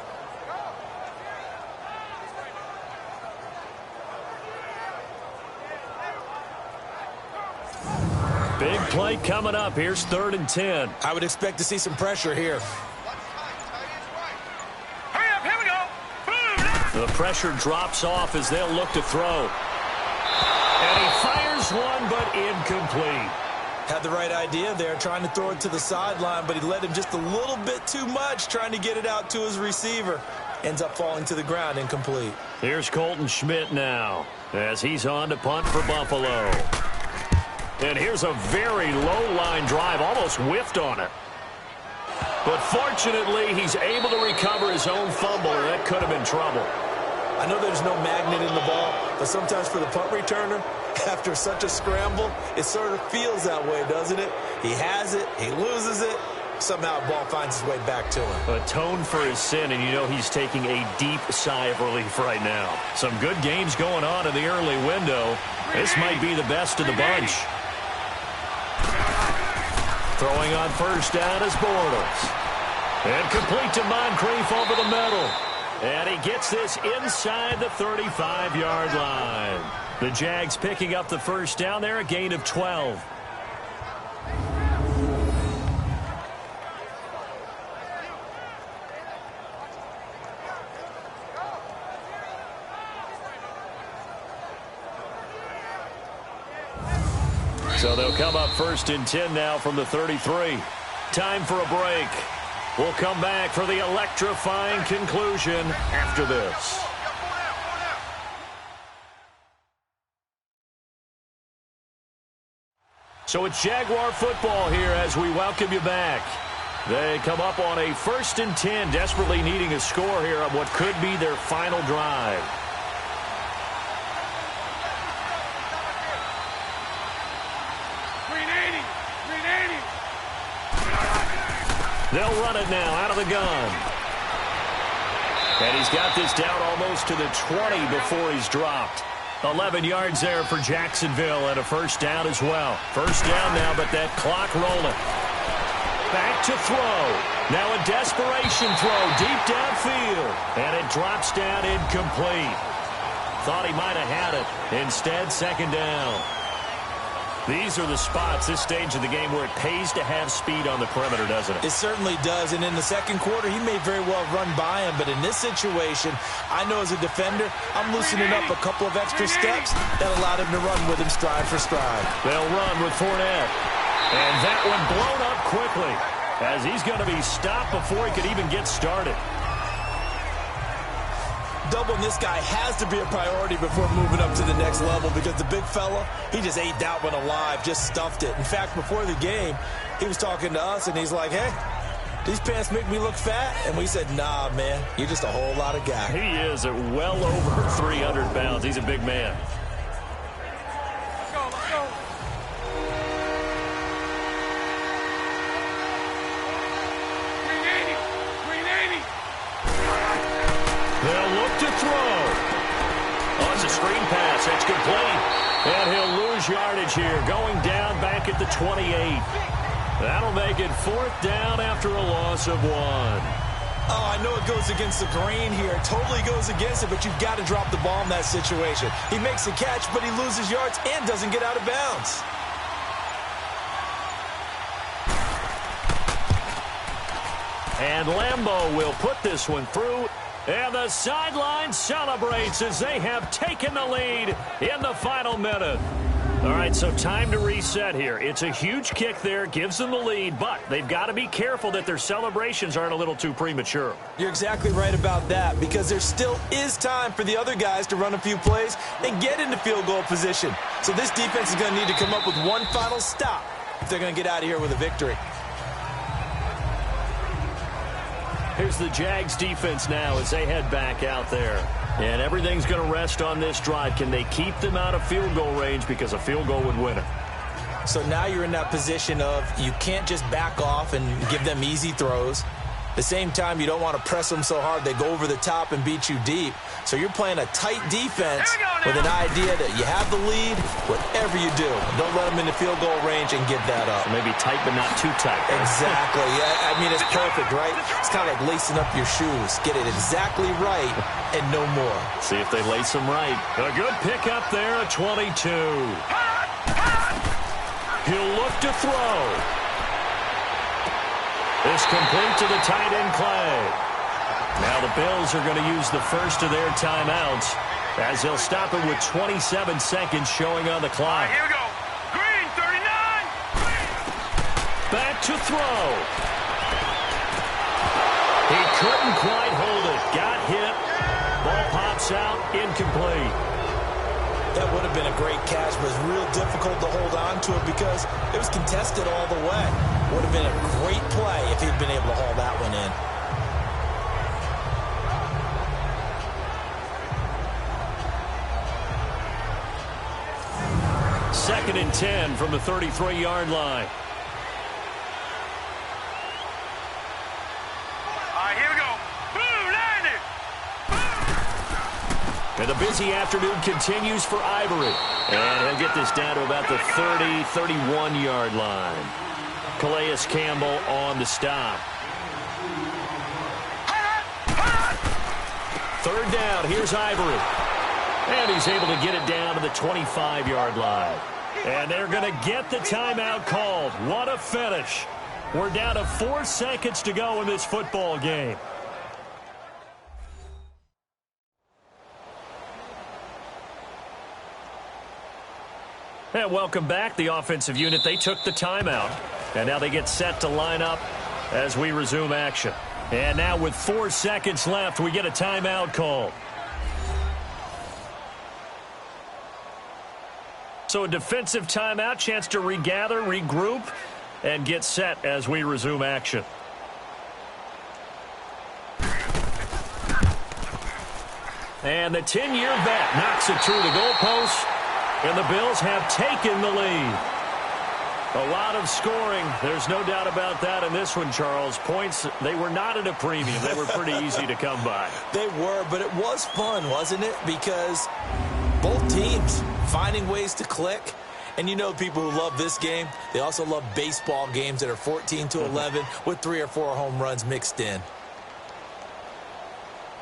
B: Big play coming up. Here's 3rd and 10.
C: I would expect to see some pressure here.
E: Hurry up, here we go.
B: The pressure drops off as they'll look to throw. And he fires one, but incomplete.
C: Had the right idea there, trying to throw it to the sideline, but he led him just a little bit too much, trying to get it out to his receiver. Ends up falling to the ground, incomplete.
B: Here's Colton Schmidt now, as he's on to punt for Buffalo. And here's a very low-line drive, almost whiffed on it. But fortunately, he's able to recover his own fumble, and that could have been trouble.
C: I know there's no magnet in the ball, but sometimes for the punt returner, after such a scramble, it sort of feels that way, doesn't it? He has it, he loses it, somehow the ball finds its way back to him.
B: Atoned for his sin, and you know he's taking a deep sigh of relief right now. Some good games going on in the early window. This might be the best of the bunch. Throwing on first down is Bortles. And complete to Moncrief over the middle. And he gets this inside the 35-yard line. The Jags picking up the first down there, a gain of 12. So they'll come up 1st and 10 now from the 33. Time for a break. We'll come back for the electrifying conclusion after this. So it's Jaguar football here as we welcome you back. They come up on a 1st and 10, desperately needing a score here on what could be their final drive. They'll run it now out of the gun. And he's got this down almost to the 20 before he's dropped. 11 yards there for Jacksonville and a first down as well. First down now, but that clock rolling. Back to throw. Now a desperation throw deep downfield. And it drops down incomplete. Thought he might have had it. Instead, second down. These are the spots, this stage of the game, where it pays to have speed on the perimeter, doesn't it?
C: It certainly does, and in the second quarter, he may very well run by him, but in this situation, I know as a defender, I'm loosening up a couple of extra steps that allowed him to run with him stride for stride.
B: They'll run with Fournette. And that one blown up quickly, as he's going to be stopped before he could even get started.
C: Doubling this guy has to be a priority before moving up to the next level because the big fella, he just ate that one alive, just stuffed it. In fact, before the game, he was talking to us, and he's like, hey, these pants make me look fat? And we said, nah, man, you're just a whole lot of guy.
B: He is at well over 300 pounds. He's a big man.
E: Let's go.
B: They'll look to throw. Oh, it's a screen pass. That's complete. And he'll lose yardage here, going down back at the 28. That'll make it fourth down after a loss of 1.
C: Oh, I know it goes against the grain here. It totally goes against it, but you've got to drop the ball in that situation. He makes a catch, but he loses yards and doesn't get out of bounds.
B: And Lambeau will put this one through. And the sideline celebrates as they have taken the lead in the final minute. All right, so time to reset here. It's a huge kick there, gives them the lead, but they've got to be careful that their celebrations aren't a little too premature.
C: You're exactly right about that because there still is time for the other guys to run a few plays and get into field goal position. So this defense is going to need to come up with one final stop if they're going to get out of here with a victory.
B: Here's the Jags defense now as they head back out there. And everything's going to rest on this drive. Can they keep them out of field goal range because a field goal would win it?
C: So now you're in that position of you can't just back off and give them easy throws. At the same time, you don't want to press them so hard they go over the top and beat you deep. So you're playing a tight defense with an idea that you have the lead, whatever you do. Don't let them in the field goal range and give that up.
B: Maybe tight but not too tight.
C: Exactly. Yeah, I mean, it's perfect, right? It's kind of like lacing up your shoes. Get it exactly right and no more.
B: See if they lace them right. A good pickup there at 22. He'll look to throw. It's complete to the tight end, Clay. Now the Bills are going to use the first of their timeouts as they'll stop it with 27 seconds showing on the clock.
E: Here we go. Green, 39.
B: Back to throw. He couldn't quite hold it. Got hit. Ball pops out. Incomplete.
C: That would have been a great catch, but it's real difficult to hold on to it because it was contested all the way. Would have been a great play if he'd been able to haul that one in.
B: Second and 10 from the 33-yard line.
E: All right, here we go. Boom, landed.
B: And the busy afternoon continues for Ivory. And he'll get this down to about the 30, 31-yard line. Calais Campbell on the stop. Third down, here's Ivory. And he's able to get it down to the 25-yard line. And they're going to get the timeout called. What a finish. We're down to 4 seconds to go in this football game. And welcome back. The offensive unit, they took the timeout. And now they get set to line up as we resume action. And now with 4 seconds left, we get a timeout call. So a defensive timeout, chance to regather, regroup, and get set as we resume action. And the 10-year vet knocks it through the goalpost. And the Bills have taken the lead. A lot of scoring. There's no doubt about that in this one, Charles. Points, they were not at a premium. They were pretty easy to come by.
C: They were, but it was fun, wasn't it? Because both teams finding ways to click. And you know people who love this game, they also love baseball games that are 14-11 with 3 or 4 home runs mixed in.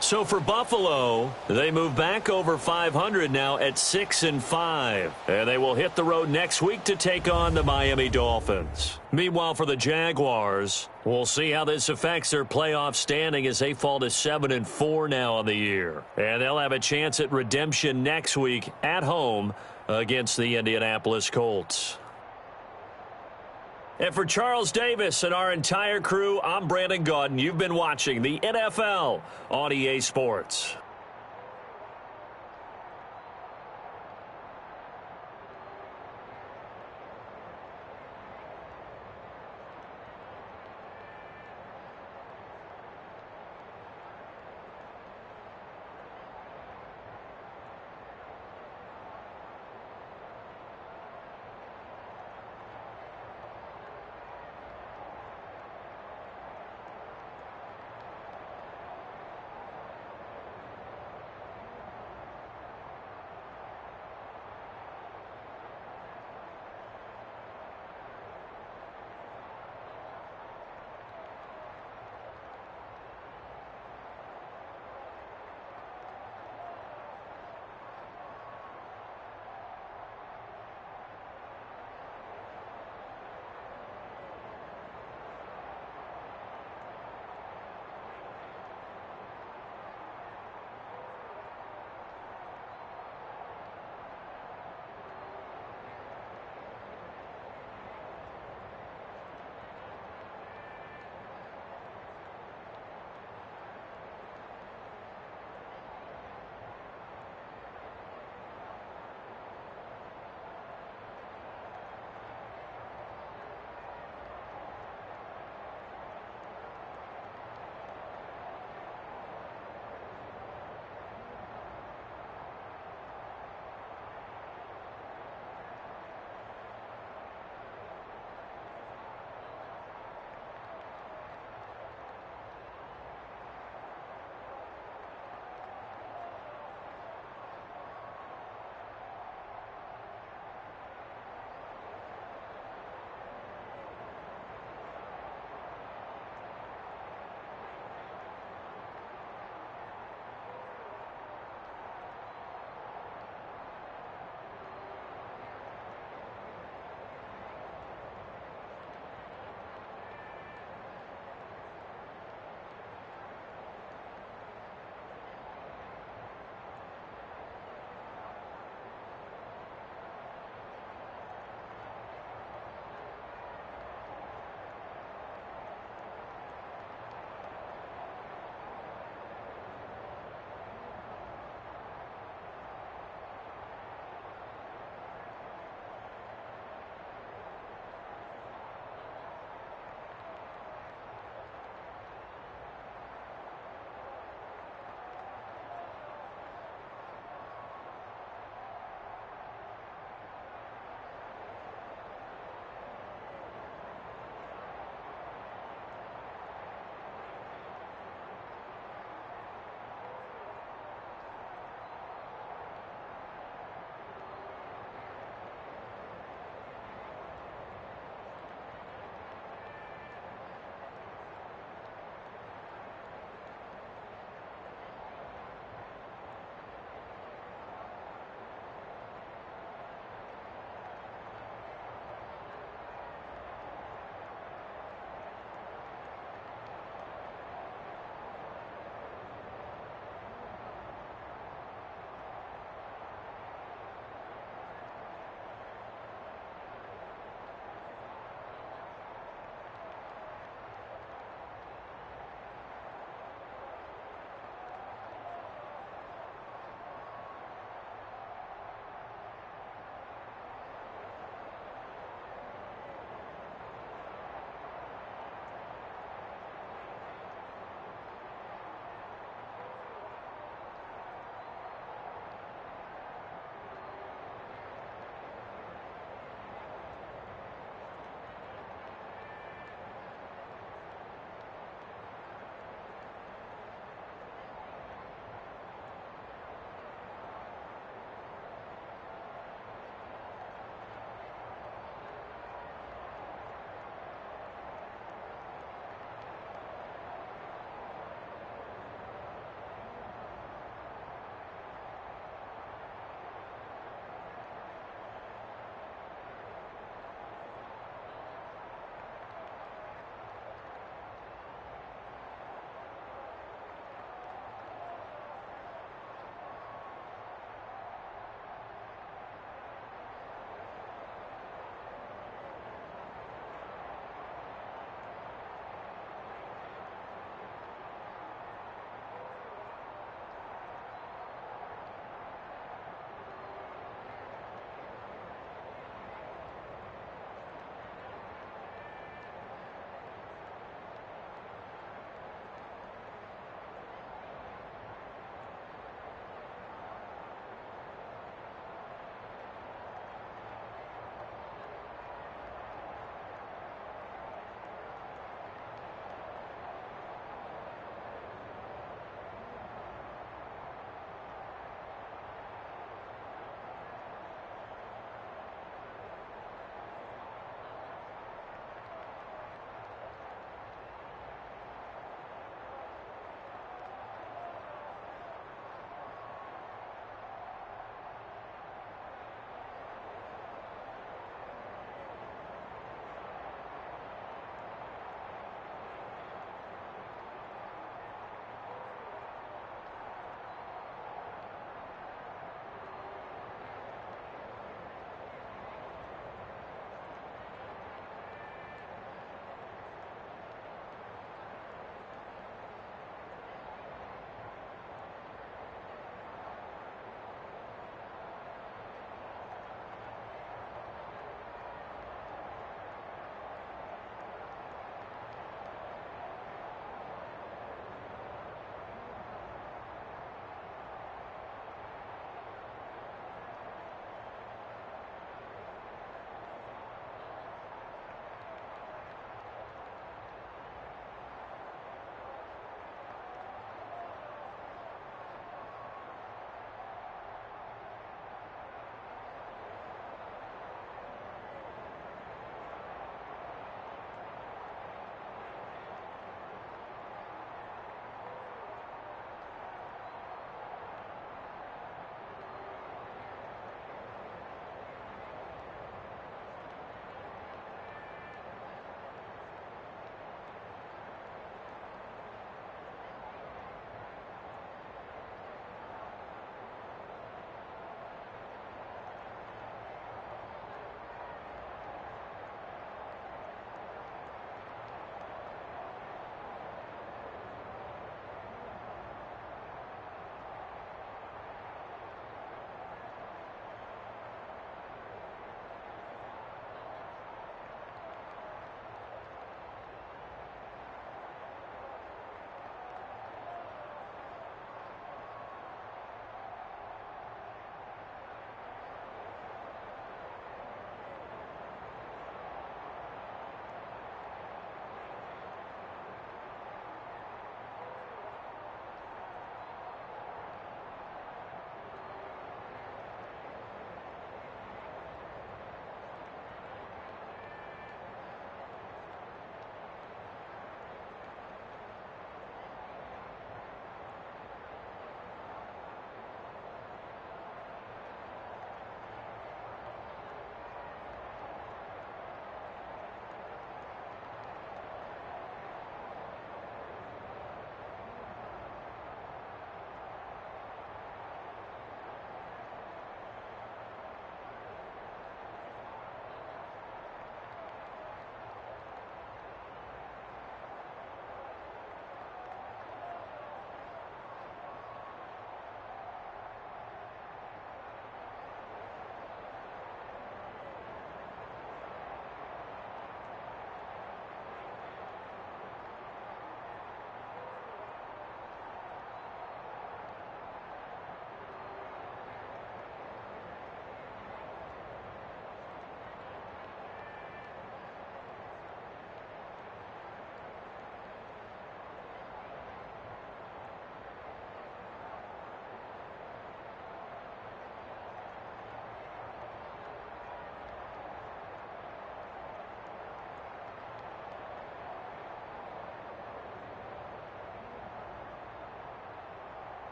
B: So for Buffalo, they move back over 500 now at 6-5. And they will hit the road next week to take on the Miami Dolphins. Meanwhile, for the Jaguars, we'll see how this affects their playoff standing as they fall to 7-4 now on the year. And they'll have a chance at redemption next week at home against the Indianapolis Colts. And for Charles Davis and our entire crew, I'm Brandon Gaudin. You've been watching the NFL on EA Sports.